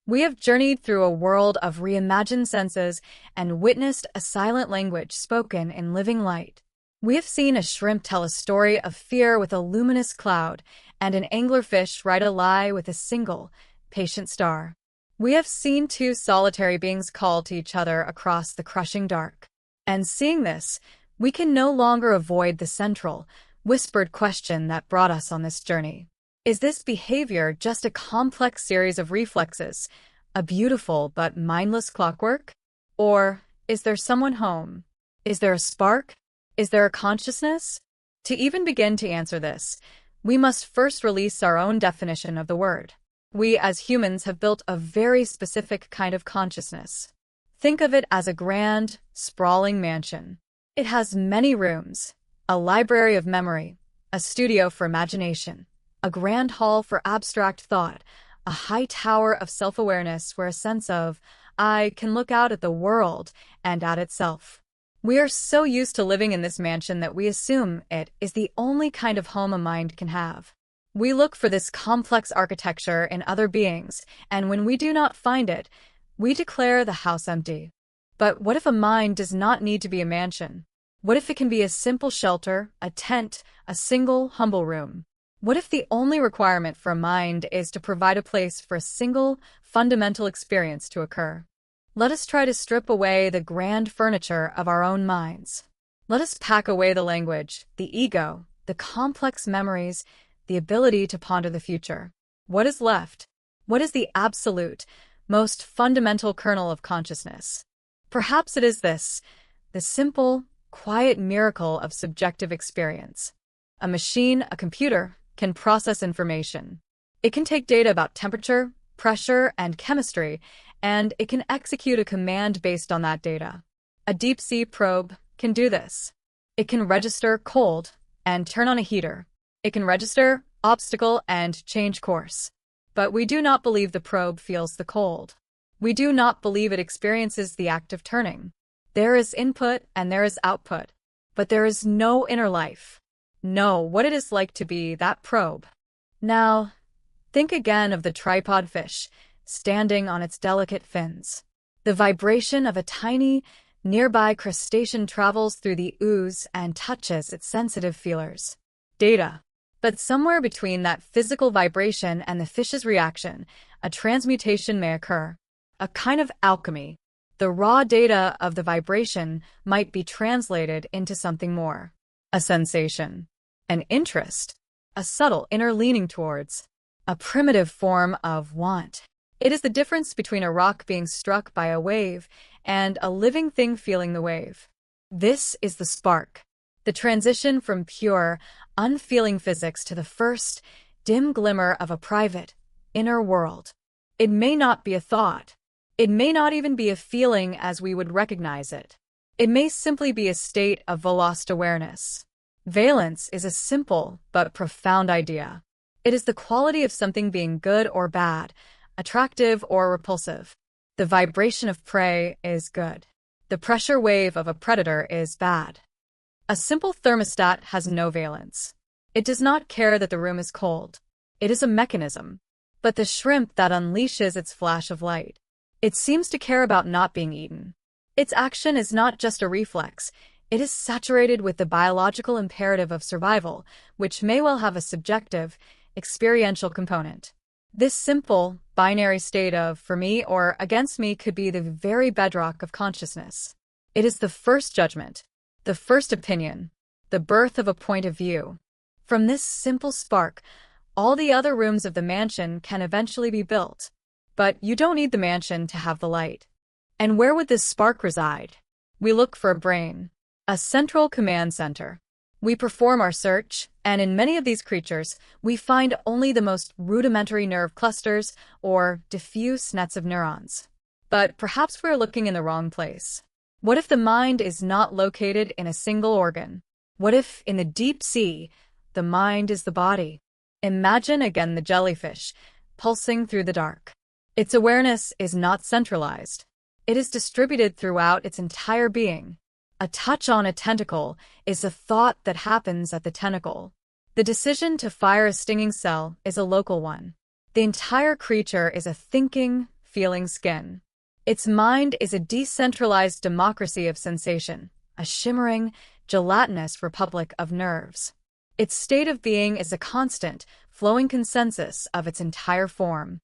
We have journeyed through a world of reimagined senses and witnessed a silent language spoken in living light. We have seen a shrimp tell a story of fear with a luminous cloud, and an anglerfish write a lie with a single, patient star. We have seen two solitary beings call to each other across the crushing dark. And seeing this, we can no longer avoid the central, whispered question that brought us on this journey. Is this behavior just a complex series of reflexes, a beautiful but mindless clockwork? Or is there someone home? Is there a spark? Is there a consciousness? To even begin to answer this, we must first release our own definition of the word. We as humans have built a very specific kind of consciousness. Think of it as a grand, sprawling mansion. It has many rooms, a library of memory, a studio for imagination, a grand hall for abstract thought, a high tower of self-awareness where a sense of I can look out at the world and at itself. We are so used to living in this mansion that we assume it is the only kind of home a mind can have. We look for this complex architecture in other beings, and when we do not find it, we declare the house empty. But what if a mind does not need to be a mansion? What if it can be a simple shelter, a tent, a single, humble room? What if the only requirement for a mind is to provide a place for a single, fundamental experience to occur? Let us try to strip away the grand furniture of our own minds. Let us pack away the language, the ego, the complex memories, the ability to ponder the future. What is left? What is the absolute, most fundamental kernel of consciousness? Perhaps it is this, the simple, quiet miracle of subjective experience. A machine, a computer, can process information. It can take data about temperature, pressure, and chemistry, and it can execute a command based on that data. A deep-sea probe can do this. It can register cold and turn on a heater. It can register obstacle and change course. But we do not believe the probe feels the cold. We do not believe it experiences the act of turning. There is input and there is output, but there is no inner life. Know what it is like to be that probe. Now, think again of the tripod fish, standing on its delicate fins. The vibration of a tiny, nearby crustacean travels through the ooze and touches its sensitive feelers. Data. But somewhere between that physical vibration and the fish's reaction, a transmutation may occur. A kind of alchemy. The raw data of the vibration might be translated into something more. A sensation. An interest. A subtle inner leaning towards. A primitive form of want. It is the difference between a rock being struck by a wave and a living thing feeling the wave. This is the spark. The transition from pure, unfeeling physics to the first, dim glimmer of a private, inner world. It may not be a thought. It may not even be a feeling as we would recognize it. It may simply be a state of lost awareness. Valence is a simple but profound idea. It is the quality of something being good or bad, attractive or repulsive. The vibration of prey is good. The pressure wave of a predator is bad. A simple thermostat has no valence. It does not care that the room is cold. It is a mechanism. But the shrimp that unleashes its flash of light, it seems to care about not being eaten. Its action is not just a reflex. It is saturated with the biological imperative of survival, which may well have a subjective, experiential component. This simple, binary state of for me or against me could be the very bedrock of consciousness. It is the first judgment, the first opinion, the birth of a point of view. From this simple spark, all the other rooms of the mansion can eventually be built. But you don't need the mansion to have the light. And where would this spark reside? We look for a brain, a central command center. We perform our search, and in many of these creatures, we find only the most rudimentary nerve clusters or diffuse nets of neurons. But perhaps we're looking in the wrong place. What if the mind is not located in a single organ? What if, in the deep sea, the mind is the body? Imagine again the jellyfish, pulsing through the dark. Its awareness is not centralized. It is distributed throughout its entire being. A touch on a tentacle is a thought that happens at the tentacle. The decision to fire a stinging cell is a local one. The entire creature is a thinking, feeling skin. Its mind is a decentralized democracy of sensation, a shimmering, gelatinous republic of nerves. Its state of being is a constant, flowing consensus of its entire form.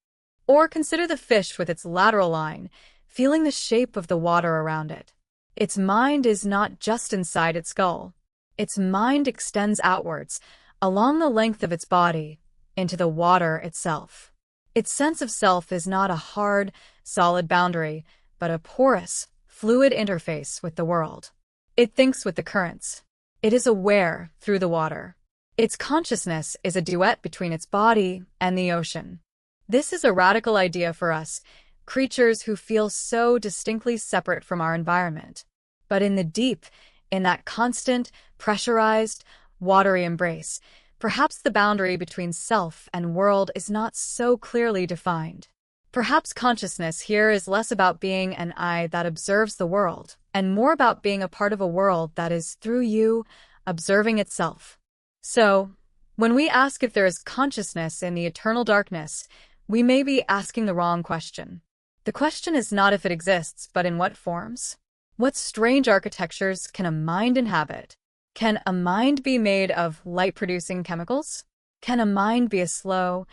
Or consider the fish with its lateral line, feeling the shape of the water around it. Its mind is not just inside its skull. Its mind extends outwards, along the length of its body, into the water itself. Its sense of self is not a hard, solid boundary, but a porous, fluid interface with the world. It thinks with the currents. It is aware through the water. Its consciousness is a duet between its body and the ocean. This is a radical idea for us, creatures who feel so distinctly separate from our environment. But in the deep, in that constant, pressurized, watery embrace, perhaps the boundary between self and world is not so clearly defined. Perhaps consciousness here is less about being an eye that observes the world, and more about being a part of a world that is, through you, observing itself. So, when we ask if there is consciousness in the eternal darkness, we may be asking the wrong question. The question is not if it exists, but in what forms? What strange architectures can a mind inhabit? Can a mind be made of light-producing chemicals? Can a mind be a slow,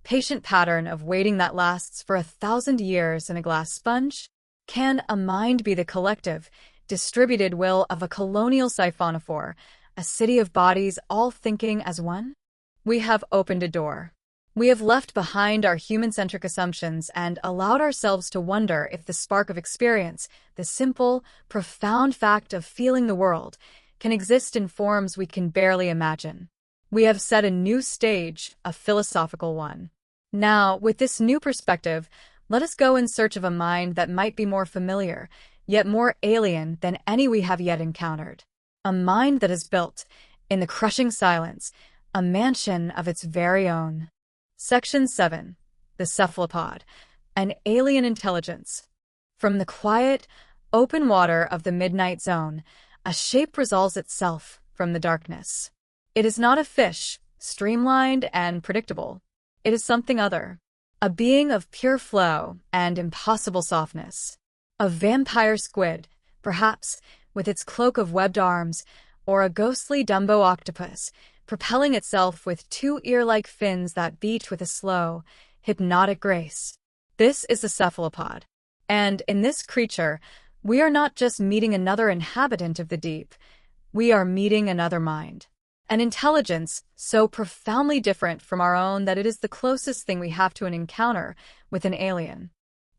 patient pattern of waiting that lasts for 1,000 years in a glass sponge? Can a mind be the collective, distributed will of a colonial siphonophore, a city of bodies all thinking as one? We have opened a door. We have left behind our human-centric assumptions and allowed ourselves to wonder if the spark of experience, the simple, profound fact of feeling the world, can exist in forms we can barely imagine. We have set a new stage, a philosophical one. Now, with this new perspective, let us go in search of a mind that might be more familiar, yet more alien than any we have yet encountered. A mind that is built, in the crushing silence, a mansion of its very own. Section 7. The Cephalopod, an alien intelligence. From the quiet, open water of the midnight zone, a shape resolves itself from the darkness. It is not a fish, streamlined and predictable. It is something other, a being of pure flow and impossible softness. A vampire squid, perhaps, with its cloak of webbed arms, or a ghostly Dumbo octopus, propelling itself with two ear-like fins that beat with a slow, hypnotic grace. This is the cephalopod. And in this creature, we are not just meeting another inhabitant of the deep, we are meeting another mind. An intelligence so profoundly different from our own that it is the closest thing we have to an encounter with an alien.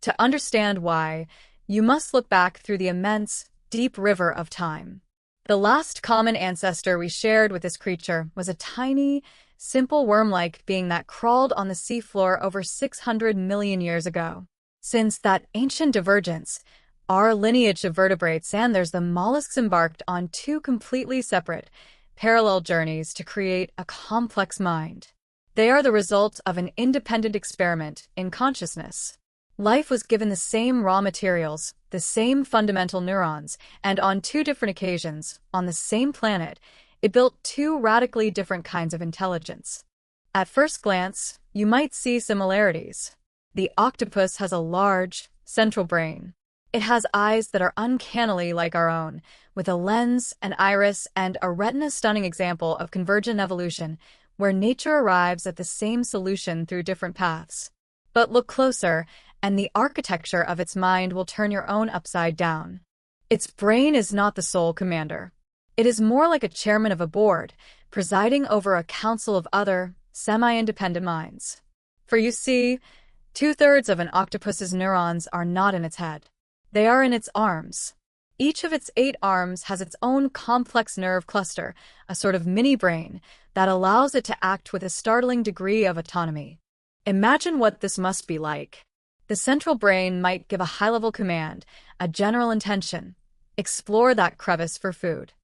To understand why, you must look back through the immense, deep river of time. The last common ancestor we shared with this creature was a tiny, simple worm-like being that crawled on the seafloor over 600 million years ago. Since that ancient divergence, our lineage of vertebrates and there's the mollusks embarked on two completely separate, parallel journeys to create a complex mind. They are the result of an independent experiment in consciousness. Life was given the same raw materials, the same fundamental neurons, and on two different occasions, on the same planet, it built two radically different kinds of intelligence. At first glance, you might see similarities. The octopus has a large, central brain. It has eyes that are uncannily like our own, with a lens, an iris, and a retina, stunning example of convergent evolution, where nature arrives at the same solution through different paths. But look closer, and the architecture of its mind will turn your own upside down. Its brain is not the sole commander. It is more like a chairman of a board, presiding over a council of other, semi-independent minds. For you see, 2/3 of an octopus's neurons are not in its head. They are in its arms. Each of its 8 arms has its own complex nerve cluster, a sort of mini-brain, that allows it to act with a startling degree of autonomy. Imagine what this must be like. The central brain might give a high-level command, a general intention. Explore that crevice for food.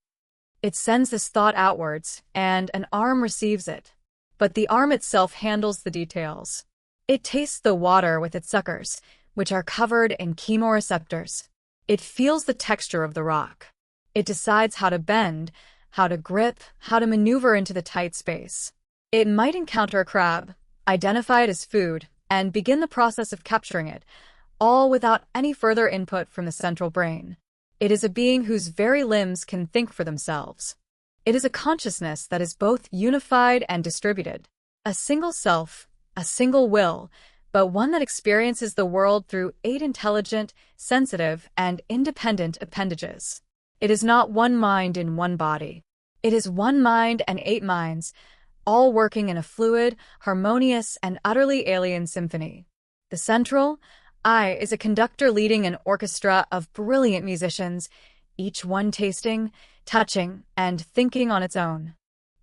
It sends this thought outwards, and an arm receives it. But the arm itself handles the details. It tastes the water with its suckers, which are covered in chemoreceptors. It feels the texture of the rock. It decides how to bend, how to grip, how to maneuver into the tight space. It might encounter a crab, identify it as food, and begin the process of capturing it, all without any further input from the central brain. It is a being whose very limbs can think for themselves. It is a consciousness that is both unified and distributed. A single self, a single will, but one that experiences the world through 8 intelligent, sensitive, and independent appendages. It is not one mind in one body. It is one mind and 8 minds, all working in a fluid, harmonious, and utterly alien symphony. The central, I, is a conductor leading an orchestra of brilliant musicians, each one tasting, touching, and thinking on its own.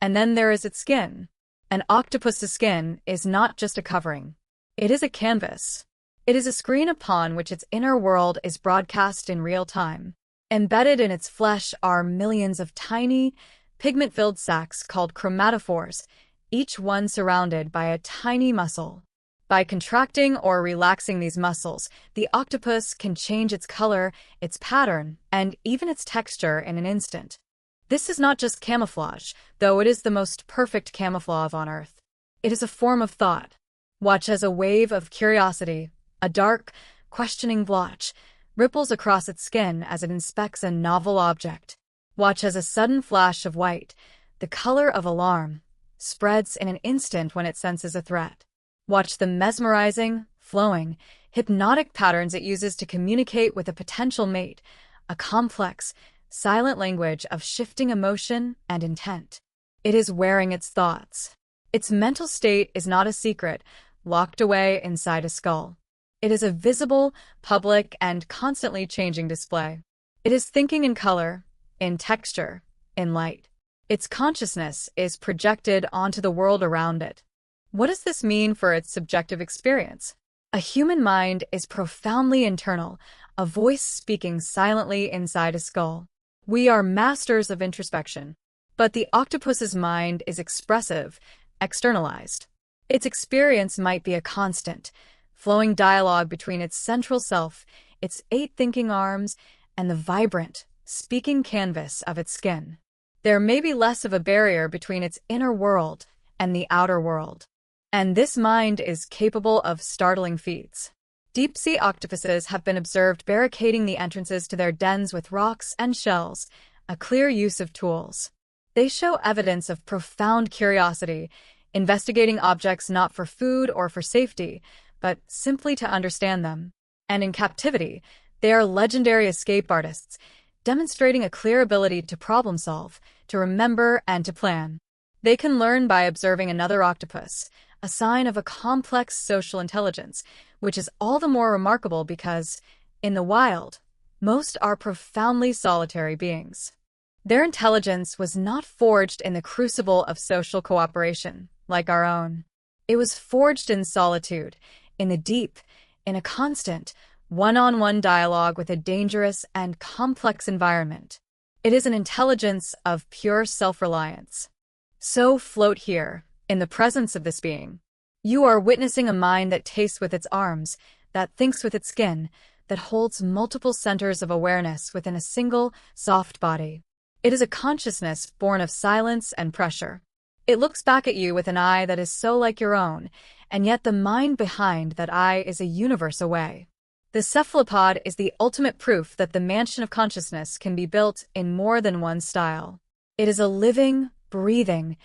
And then there is its skin. An octopus's skin is not just a covering. It is a canvas. It is a screen upon which its inner world is broadcast in real time. Embedded in its flesh are millions of tiny, pigment-filled sacs called chromatophores, each one surrounded by a tiny muscle. By contracting or relaxing these muscles, the octopus can change its color, its pattern, and even its texture in an instant. This is not just camouflage, though it is the most perfect camouflage on Earth. It is a form of thought. Watch as a wave of curiosity, a dark, questioning blotch, ripples across its skin as it inspects a novel object. Watch as a sudden flash of white, the color of alarm, spreads in an instant when it senses a threat. Watch the mesmerizing, flowing, hypnotic patterns it uses to communicate with a potential mate, a complex, silent language of shifting emotion and intent. It is wearing its thoughts. Its mental state is not a secret, locked away inside a skull. It is a visible, public, and constantly changing display. It is thinking in color, in texture, in light. Its consciousness is projected onto the world around it. What does this mean for its subjective experience? A human mind is profoundly internal, a voice speaking silently inside a skull. We are masters of introspection. But the octopus's mind is expressive, externalized. Its experience might be a constant, flowing dialogue between its central self, its 8 thinking arms, and the vibrant, speaking canvas of its skin. There may be less of a barrier between its inner world and the outer world. And this mind is capable of startling feats. Deep-sea octopuses have been observed barricading the entrances to their dens with rocks and shells, a clear use of tools. They show evidence of profound curiosity, investigating objects not for food or for safety, but simply to understand them. And in captivity, they are legendary escape artists, demonstrating a clear ability to problem solve, to remember, and to plan. They can learn by observing another octopus, a sign of a complex social intelligence, which is all the more remarkable because, in the wild, most are profoundly solitary beings. Their intelligence was not forged in the crucible of social cooperation, like our own. It was forged in solitude, in the deep, in a constant, one-on-one dialogue with a dangerous and complex environment. It is an intelligence of pure self-reliance. So float here, in the presence of this being. You are witnessing a mind that tastes with its arms, that thinks with its skin, that holds multiple centers of awareness within a single, soft body. It is a consciousness born of silence and pressure. It looks back at you with an eye that is so like your own, and yet the mind behind that eye is a universe away. The cephalopod is the ultimate proof that the mansion of consciousness can be built in more than one style. It is a living, breathing,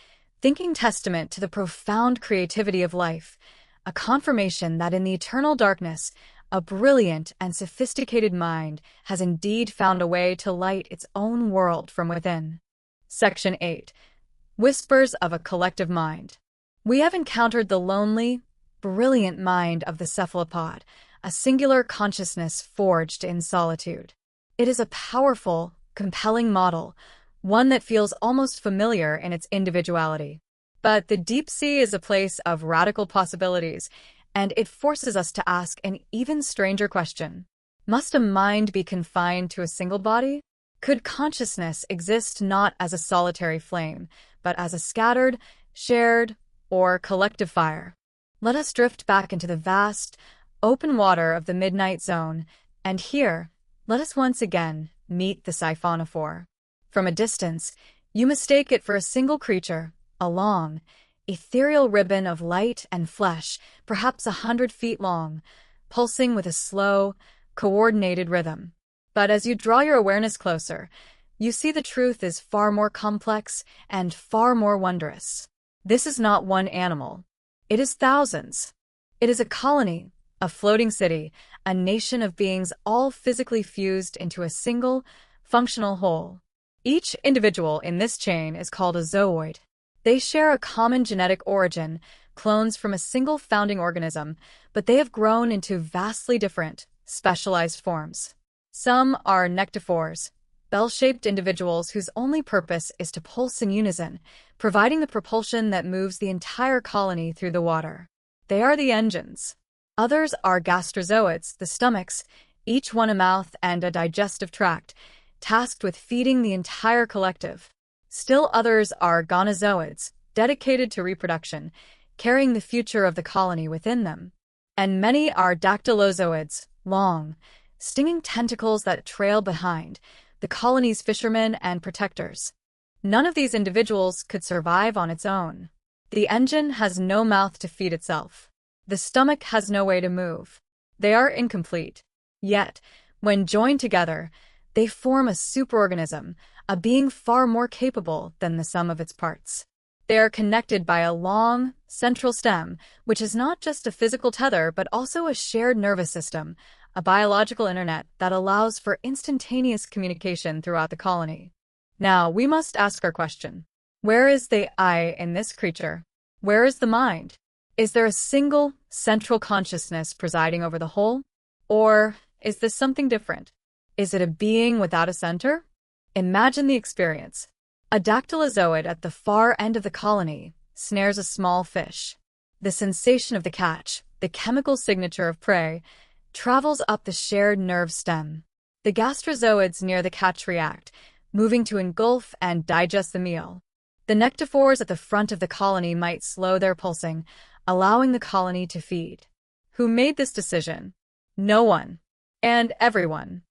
thinking testament to the profound creativity of life, a confirmation that in the eternal darkness, a brilliant and sophisticated mind has indeed found a way to light its own world from within. Section 8. Whispers of a Collective Mind. We have encountered the lonely, brilliant mind of the cephalopod, a singular consciousness forged in solitude. It is a powerful, compelling model, one that feels almost familiar in its individuality. But the deep sea is a place of radical possibilities, and it forces us to ask an even stranger question. Must a mind be confined to a single body? Could consciousness exist not as a solitary flame, but as a scattered, shared, or collective fire? Let us drift back into the vast, open water of the midnight zone, and here, let us once again meet the siphonophore. From a distance, you mistake it for a single creature, a long, ethereal ribbon of light and flesh, perhaps 100 feet long, pulsing with a slow, coordinated rhythm. But as you draw your awareness closer, you see the truth is far more complex and far more wondrous. This is not one animal. It is thousands. It is a colony, a floating city, a nation of beings all physically fused into a single, functional whole. Each individual in this chain is called a zooid. They share a common genetic origin, clones from a single founding organism, but they have grown into vastly different, specialized forms. Some are nectophores, bell-shaped individuals whose only purpose is to pulse in unison, providing the propulsion that moves the entire colony through the water. They are the engines. Others are gastrozoids, the stomachs, each one a mouth and a digestive tract, tasked with feeding the entire collective. Still others are gonozoids, dedicated to reproduction, carrying the future of the colony within them. And many are dactylozoids, long, stinging tentacles that trail behind, the colony's fishermen and protectors. None of these individuals could survive on its own. The engine has no mouth to feed itself. The stomach has no way to move. They are incomplete. Yet, when joined together, they form a superorganism, a being far more capable than the sum of its parts. They are connected by a long, central stem, which is not just a physical tether but also a shared nervous system, a biological internet that allows for instantaneous communication throughout the colony. Now, we must ask our question. Where is the I in this creature? Where is the mind? Is there a single, central consciousness presiding over the whole? Or is this something different? Is it a being without a center? Imagine the experience. A dactylozoid at the far end of the colony snares a small fish. The sensation of the catch, the chemical signature of prey, travels up the shared nerve stem. The gastrozoids near the catch react, moving to engulf and digest the meal. The nectophores at the front of the colony might slow their pulsing, allowing the colony to feed. Who made this decision? No one. And everyone.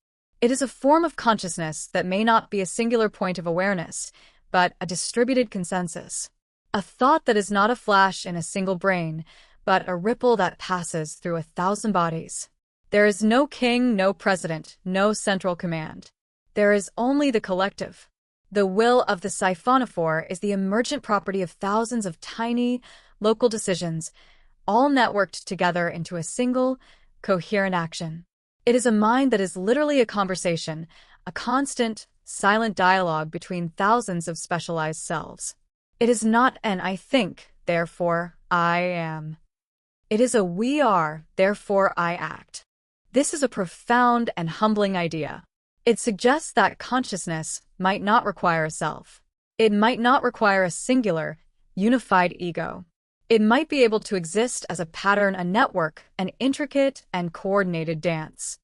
It is a form of consciousness that may not be a singular point of awareness, but a distributed consensus. A thought that is not a flash in a single brain, but a ripple that passes through 1,000 bodies. There is no king, no president, no central command. There is only the collective. The will of the siphonophore is the emergent property of thousands of tiny, local decisions, all networked together into a single, coherent action. It is a mind that is literally a conversation, a constant, silent dialogue between thousands of specialized selves. It is not an I think, therefore I am. It is a we are, therefore I act. This is a profound and humbling idea. It suggests that consciousness might not require a self. It might not require a singular, unified ego. It might be able to exist as a pattern, a network, an intricate and coordinated dance.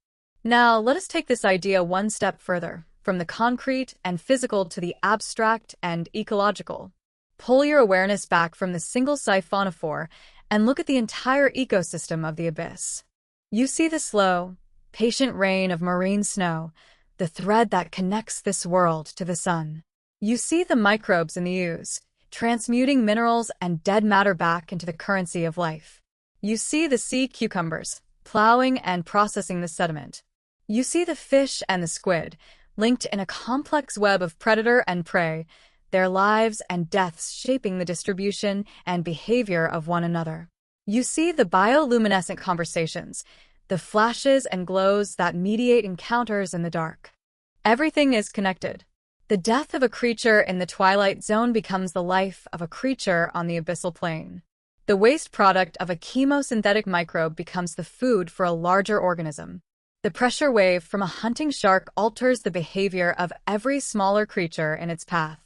Now, let us take this idea one step further, from the concrete and physical to the abstract and ecological. Pull your awareness back from the single siphonophore and look at the entire ecosystem of the abyss. You see the slow, patient rain of marine snow, the thread that connects this world to the sun. You see the microbes in the ooze, transmuting minerals and dead matter back into the currency of life. You see the sea cucumbers, plowing and processing the sediment. You see the fish and the squid, linked in a complex web of predator and prey, their lives and deaths shaping the distribution and behavior of one another. You see the bioluminescent conversations, the flashes and glows that mediate encounters in the dark. Everything is connected. The death of a creature in the twilight zone becomes the life of a creature on the abyssal plane. The waste product of a chemosynthetic microbe becomes the food for a larger organism. The pressure wave from a hunting shark alters the behavior of every smaller creature in its path.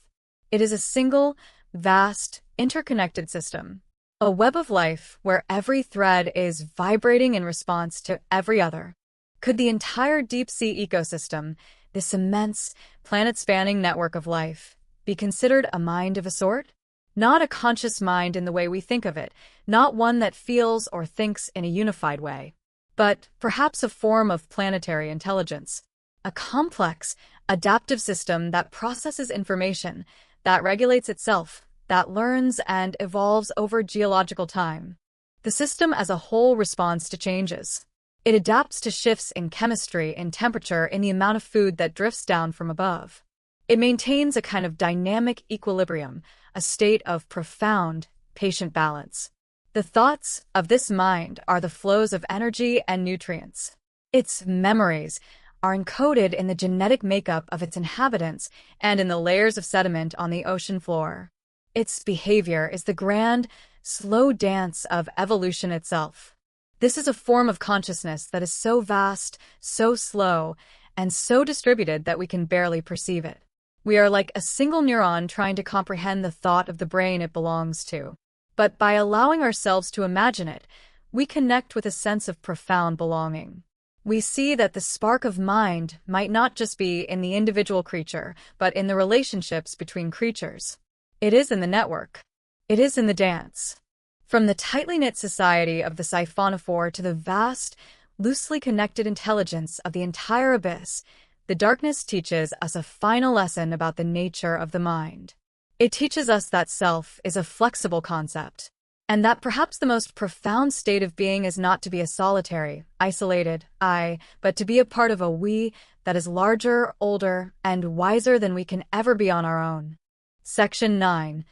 It is a single, vast, interconnected system. A web of life where every thread is vibrating in response to every other. Could the entire deep-sea ecosystem, this immense, planet-spanning network of life, be considered a mind of a sort? Not a conscious mind in the way we think of it, not one that feels or thinks in a unified way, but perhaps a form of planetary intelligence. A complex, adaptive system that processes information, that regulates itself, that learns and evolves over geological time. The system as a whole responds to changes. It adapts to shifts in chemistry, in temperature, in the amount of food that drifts down from above. It maintains a kind of dynamic equilibrium, a state of profound, patient balance. The thoughts of this mind are the flows of energy and nutrients. Its memories are encoded in the genetic makeup of its inhabitants and in the layers of sediment on the ocean floor. Its behavior is the grand, slow dance of evolution itself. This is a form of consciousness that is so vast, so slow, and so distributed that we can barely perceive it. We are like a single neuron trying to comprehend the thought of the brain it belongs to. But by allowing ourselves to imagine it, we connect with a sense of profound belonging. We see that the spark of mind might not just be in the individual creature, but in the relationships between creatures. It is in the network. It is in the dance. From the tightly knit society of the siphonophore to the vast, loosely connected intelligence of the entire abyss, the darkness teaches us a final lesson about the nature of the mind. It teaches us that self is a flexible concept, and that perhaps the most profound state of being is not to be a solitary, isolated I, but to be a part of a we that is larger, older, and wiser than we can ever be on our own. Section 9.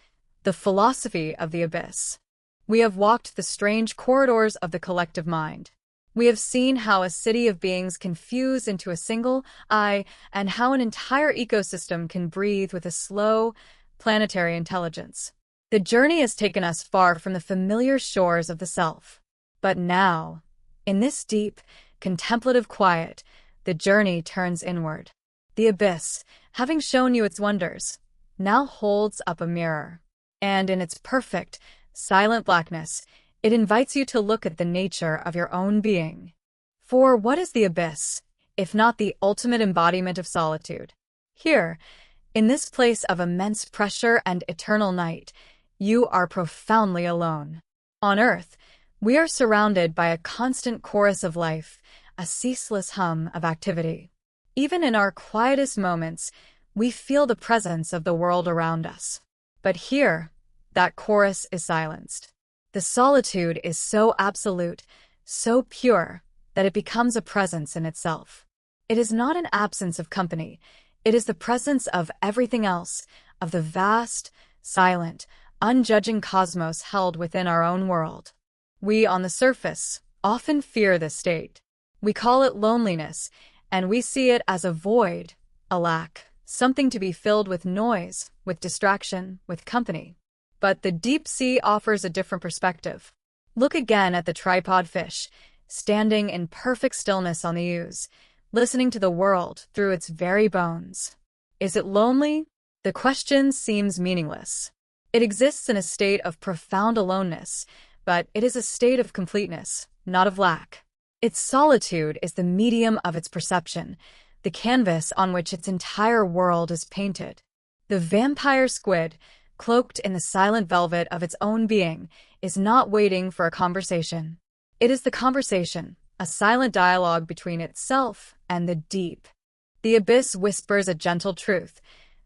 The Philosophy of the Abyss. We have walked the strange corridors of the collective mind. We have seen how a city of beings can fuse into a single I, and how an entire ecosystem can breathe with a slow, planetary intelligence. The journey has taken us far from the familiar shores of the self. But now, in this deep, contemplative quiet, the journey turns inward. The abyss, having shown you its wonders, now holds up a mirror. And in its perfect, silent blackness, it invites you to look at the nature of your own being. For what is the abyss, if not the ultimate embodiment of solitude? Here, in this place of immense pressure and eternal night, you are profoundly alone. On Earth, we are surrounded by a constant chorus of life, a ceaseless hum of activity. Even in our quietest moments, we feel the presence of the world around us. But here, that chorus is silenced. The solitude is so absolute, so pure, that it becomes a presence in itself. It is not an absence of company. It is the presence of everything else, of the vast, silent, unjudging cosmos held within our own world. We, on the surface, often fear this state. We call it loneliness, and we see it as a void, a lack, something to be filled with noise, with distraction, with company. But the deep sea offers a different perspective. Look again at the tripod fish, standing in perfect stillness on the ooze, listening to the world through its very bones. Is it lonely? The question seems meaningless. It exists in a state of profound aloneness, but it is a state of completeness, not of lack. Its solitude is the medium of its perception, the canvas on which its entire world is painted. The vampire squid, cloaked in the silent velvet of its own being, is not waiting for a conversation. It is the conversation, a silent dialogue between itself and the deep. The abyss whispers a gentle truth.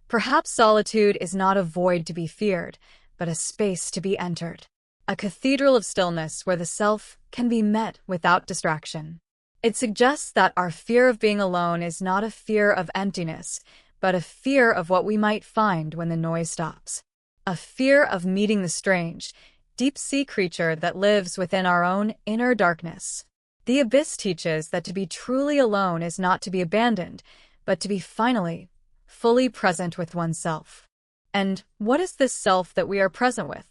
Perhaps solitude is not a void to be feared, but a space to be entered. a cathedral of stillness where the self can be met without distraction. It suggests that our fear of being alone is not a fear of emptiness, but a fear of what we might find when the noise stops. A fear of meeting the strange, deep-sea creature that lives within our own inner darkness. The Abyss teaches that to be truly alone is not to be abandoned, but to be fully present with oneself. And what is this self that we are present with?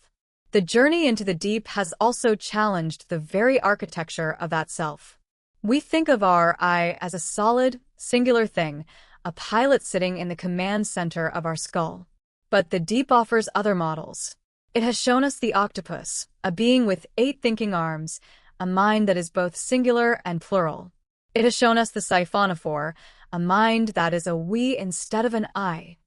The journey into the deep has also challenged the very architecture of that self. We think of our I as a solid, singular thing, a pilot sitting in the command center of our skull. But the deep offers other models. It has shown us the octopus, a being with 8 thinking arms, a mind that is both singular and plural. It has shown us the siphonophore, a mind that is a we instead of an I.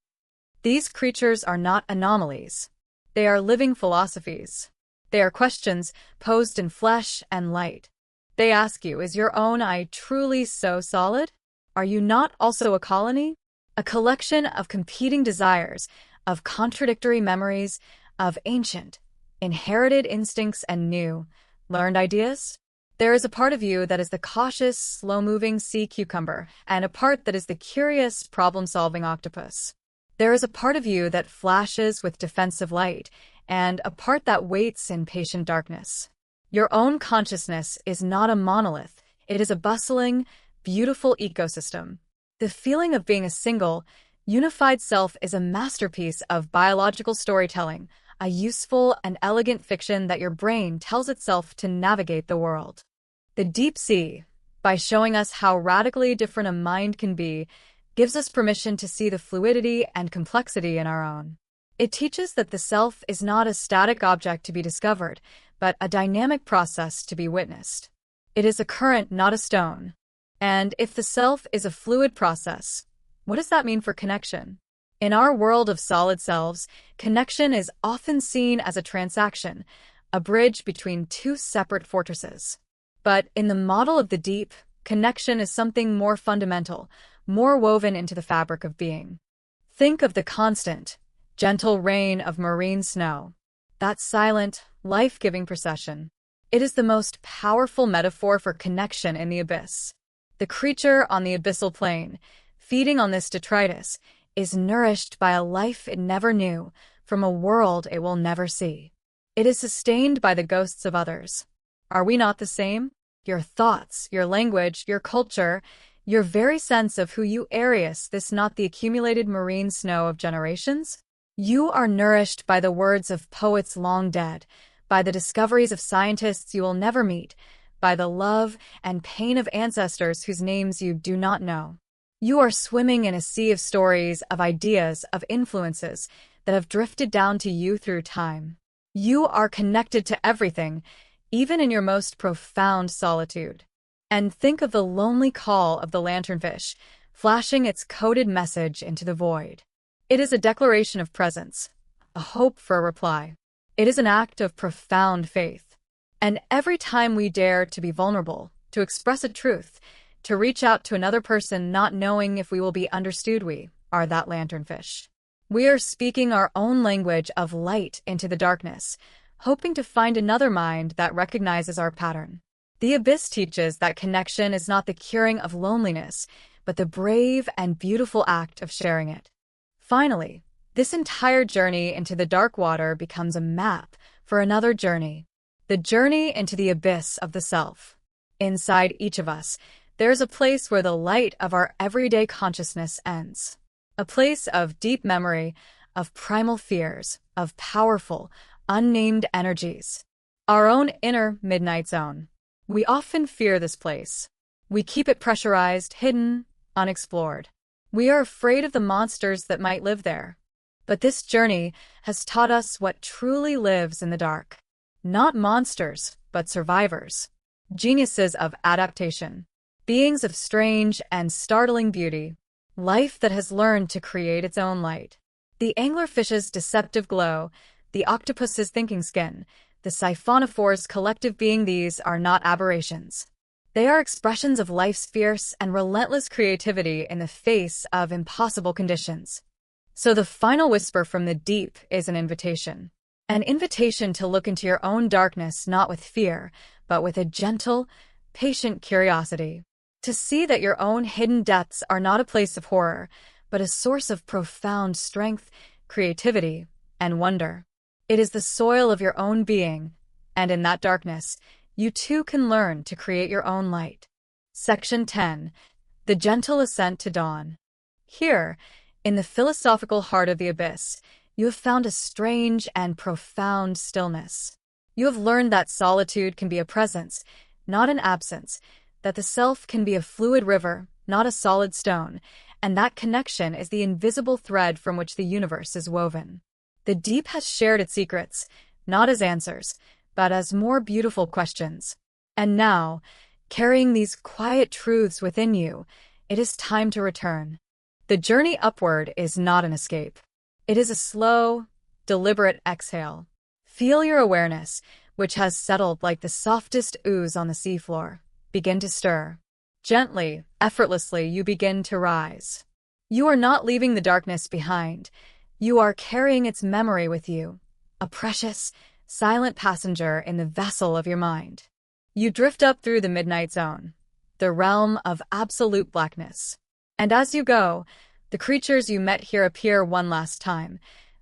These creatures are not anomalies. They are living philosophies. They are questions posed in flesh and light. They ask you, is your own I truly so solid? Are you not also a colony? A collection of competing desires, of contradictory memories, of ancient, inherited instincts and new, learned ideas? There is a part of you that is the cautious, slow-moving sea cucumber, and a part that is the curious, problem-solving octopus. There is a part of you that flashes with defensive light, and a part that waits in patient darkness. Your own consciousness is not a monolith. It is a bustling, beautiful ecosystem. The feeling of being a single, unified self is a masterpiece of biological storytelling, a useful and elegant fiction that your brain tells itself to navigate the world. The deep sea, by showing us how radically different a mind can be, gives us permission to see the fluidity and complexity in our own. It teaches that the self is not a static object to be discovered, but a dynamic process to be witnessed. It is a current, not a stone. And if the self is a fluid process, what does that mean for connection? In our world of solid selves, connection is often seen as a transaction, a bridge between 2 separate fortresses. But in the model of the deep, connection is something more fundamental, more woven into the fabric of being. Think of the constant, gentle rain of marine snow, that silent, life-giving procession. It is the most powerful metaphor for connection in the abyss. The creature on the abyssal plane, feeding on this detritus, is nourished by a life it never knew, from a world it will never see. It is sustained by the ghosts of others. Are we not the same? Your thoughts, your language, your culture, your very sense of who you Arius, this not the accumulated marine snow of generations? You are nourished by the words of poets long dead, by the discoveries of scientists you will never meet, by the love and pain of ancestors whose names you do not know. You are swimming in a sea of stories, of ideas, of influences that have drifted down to you through time. You are connected to everything, even in your most profound solitude. And think of the lonely call of the lanternfish, flashing its coded message into the void. It is a declaration of presence, a hope for a reply. It is an act of profound faith. And every time we dare to be vulnerable, to express a truth, to reach out to another person not knowing if we will be understood, we are that lanternfish. We are speaking our own language of light into the darkness, hoping to find another mind that recognizes our pattern. The abyss teaches that connection is not the curing of loneliness, but the brave and beautiful act of sharing it. Finally, this entire journey into the dark water becomes a map for another journey, the journey into the abyss of the self. Inside each of us, there's a place where the light of our everyday consciousness ends. A place of deep memory, of primal fears, of powerful, unnamed energies. Our own inner midnight zone. We often fear this place. We keep it pressurized, hidden, unexplored. We are afraid of the monsters that might live there. But this journey has taught us what truly lives in the dark. Not monsters, but survivors. Geniuses of adaptation. Beings of strange and startling beauty. Life that has learned to create its own light. The anglerfish's deceptive glow, the octopus's thinking skin, the siphonophore's collective being, these are not aberrations. They are expressions of life's fierce and relentless creativity in the face of impossible conditions. So the final whisper from the deep is an invitation. An invitation to look into your own darkness not with fear, but with a gentle, patient curiosity. To see that your own hidden depths are not a place of horror, but a source of profound strength, creativity, and wonder. It is the soil of your own being, and in that darkness, you too can learn to create your own light. Section 10. The Gentle Ascent to Dawn. Here, in the philosophical heart of the abyss, you have found a strange and profound stillness. You have learned that solitude can be a presence, not an absence, that the self can be a fluid river, not a solid stone, and that connection is the invisible thread from which the universe is woven. The deep has shared its secrets, not as answers, but as more beautiful questions. And now, carrying these quiet truths within you, it is time to return. The journey upward is not an escape. It is a slow, deliberate exhale. Feel your awareness, which has settled like the softest ooze on the seafloor, begin to stir. Gently, effortlessly, you begin to rise. You are not leaving the darkness behind. You are carrying its memory with you, a precious, silent passenger in the vessel of your mind. You drift up through the midnight zone, the realm of absolute blackness. And as you go, the creatures you met here appear one last time,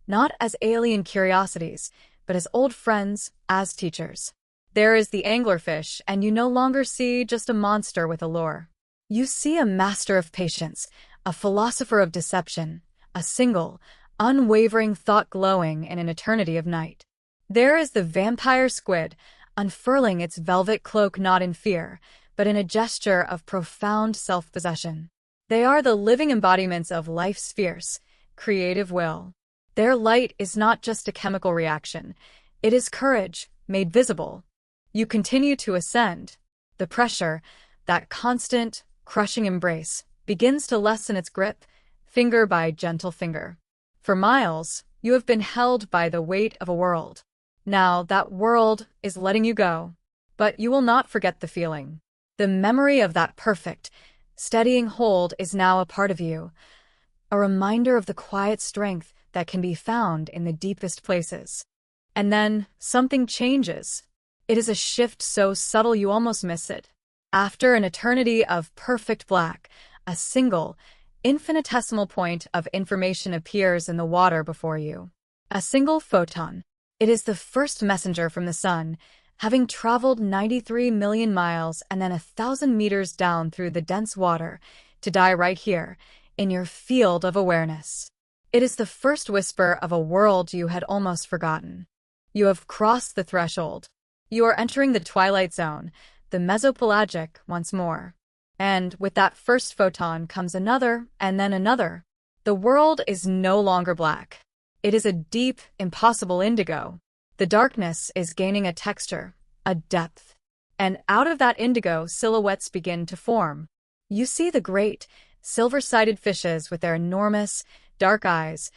not as alien curiosities, but as old friends, as teachers. There is the anglerfish, and you no longer see just a monster with a lure. You see a master of patience, a philosopher of deception, a single, unwavering thought glowing in an eternity of night. There is the vampire squid, unfurling its velvet cloak not in fear, but in a gesture of profound self-possession. They are the living embodiments of life's fierce, creative will. Their light is not just a chemical reaction. It is courage, made visible. You continue to ascend. The pressure, that constant, crushing embrace, begins to lessen its grip, finger by gentle finger. For miles, you have been held by the weight of a world. Now that world is letting you go. But you will not forget the feeling. The memory of that perfect, steadying hold is now a part of you, a reminder of the quiet strength that can be found in the deepest places. And then something changes. It is a shift so subtle you almost miss it. After an eternity of perfect black, a single, infinitesimal point of information appears in the water before you. A single photon. It is the first messenger from the sun, having traveled 93 million miles and then 1,000 meters down through the dense water, to die right here, in your field of awareness. It is the first whisper of a world you had almost forgotten. You have crossed the threshold. You are entering the twilight zone, the mesopelagic once more. And with that first photon comes another, and then another. The world is no longer black. It is a deep, impossible indigo. The darkness is gaining a texture, a depth. And out of that indigo, silhouettes begin to form. You see the great, silver-sided fishes with their enormous, dark eyes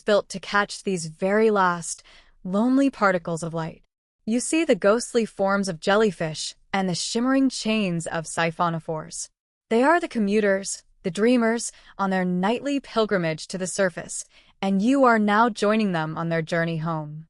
built to catch these very last, lonely particles of light. You see the ghostly forms of jellyfish and the shimmering chains of siphonophores. They are the commuters, the dreamers, on their nightly pilgrimage to the surface, and you are now joining them on their journey home.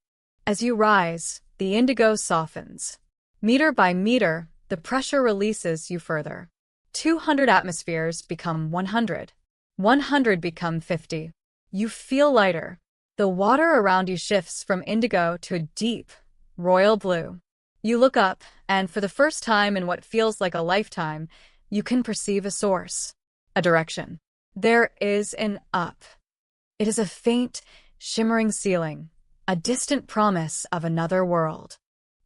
As you rise, the indigo softens. Meter by meter, the pressure releases you further. 200 atmospheres become 100. 100 become 50. You feel lighter. The water around you shifts from indigo to a deep, royal blue. You look up, and for the first time in what feels like a lifetime, you can perceive a source, a direction. There is an up. It is a faint, shimmering ceiling, a distant promise of another world.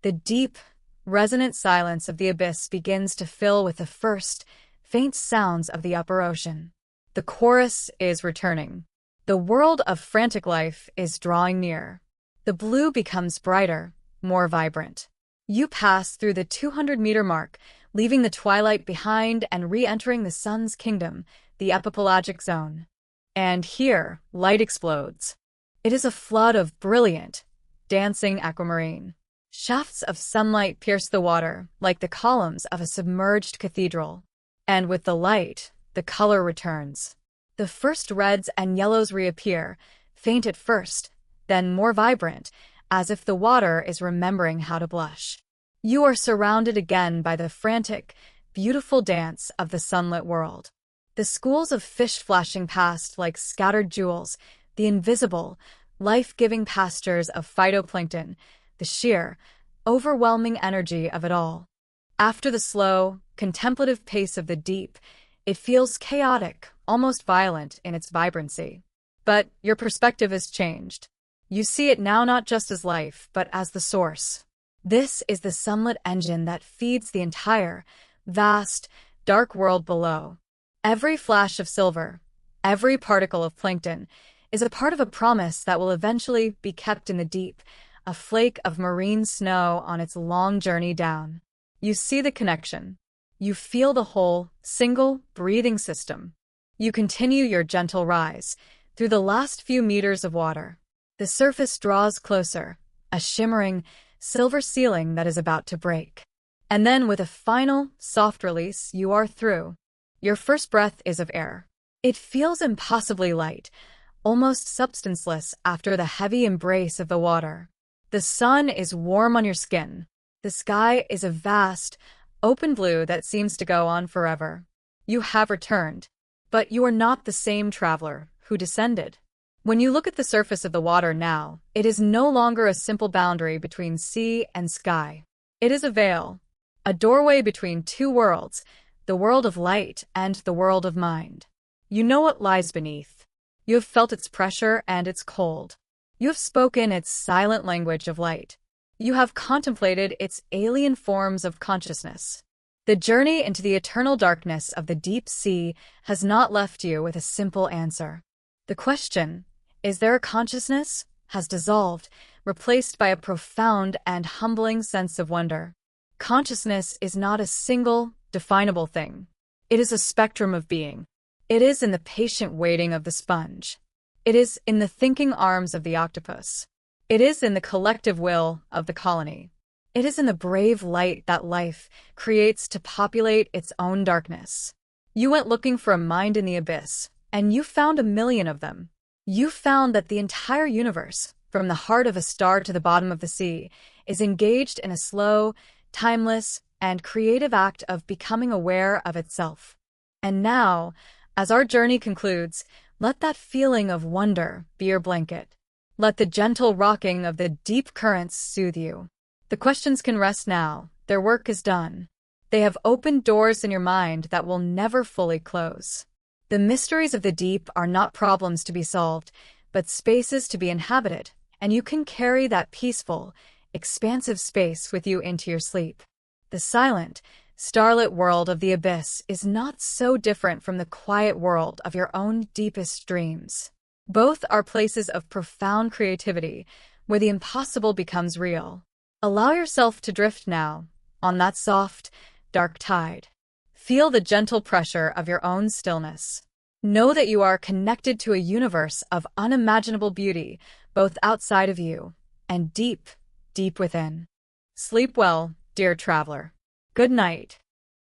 The deep, resonant silence of the abyss begins to fill with the first, faint sounds of the upper ocean. The chorus is returning. The world of frantic life is drawing near. The blue becomes brighter, more vibrant. You pass through the 200-meter mark, leaving the twilight behind and re-entering the sun's kingdom, the epipelagic zone. And here, light explodes. It is a flood of brilliant, dancing aquamarine. Shafts of sunlight pierce the water like the columns of a submerged cathedral. And with the light, the color returns. The first reds and yellows reappear, faint at first, then more vibrant, as if the water is remembering how to blush. You are surrounded again by the frantic, beautiful dance of the sunlit world. The schools of fish flashing past like scattered jewels, the invisible, life-giving pastures of phytoplankton, the sheer, overwhelming energy of it all. After the slow, contemplative pace of the deep, it feels chaotic, almost violent in its vibrancy. But your perspective has changed. You see it now not just as life, but as the source. This is the sunlit engine that feeds the entire, vast, dark world below. Every flash of silver, every particle of plankton, is a part of a promise that will eventually be kept in the deep, a flake of marine snow on its long journey down. You see the connection. You feel the whole, single, breathing system. You continue your gentle rise through the last few meters of water. The surface draws closer, a shimmering, silver ceiling that is about to break. And then with a final, soft release, you are through. Your first breath is of air. It feels impossibly light, almost substanceless after the heavy embrace of the water. The sun is warm on your skin. The sky is a vast, open blue that seems to go on forever. You have returned, but you are not the same traveler who descended. When you look at the surface of the water now, it is no longer a simple boundary between sea and sky. It is a veil, a doorway between two worlds, the world of light and the world of mind. You know what lies beneath. You have felt its pressure and its cold. You have spoken its silent language of light. You have contemplated its alien forms of consciousness. The journey into the eternal darkness of the deep sea has not left you with a simple answer. The question, is there a consciousness, has dissolved, replaced by a profound and humbling sense of wonder. Consciousness is not a single, definable thing. It is a spectrum of being. It is in the patient waiting of the sponge. It is in the thinking arms of the octopus. It is in the collective will of the colony. It is in the brave light that life creates to populate its own darkness. You went looking for a mind in the abyss, and you found a million of them. You found that the entire universe, from the heart of a star to the bottom of the sea, is engaged in a slow, timeless, and creative act of becoming aware of itself. And now, as our journey concludes, let that feeling of wonder be your blanket. Let the gentle rocking of the deep currents soothe you. The questions can rest now. Their work is done. They have opened doors in your mind that will never fully close. The mysteries of the deep are not problems to be solved, but spaces to be inhabited, and you can carry that peaceful, expansive space with you into your sleep. The silent, starlit world of the abyss is not so different from the quiet world of your own deepest dreams. Both are places of profound creativity, where the impossible becomes real. Allow yourself to drift now, on that soft, dark tide. Feel the gentle pressure of your own stillness. Know that you are connected to a universe of unimaginable beauty, both outside of you and deep, deep within. Sleep well, dear traveler. Good night.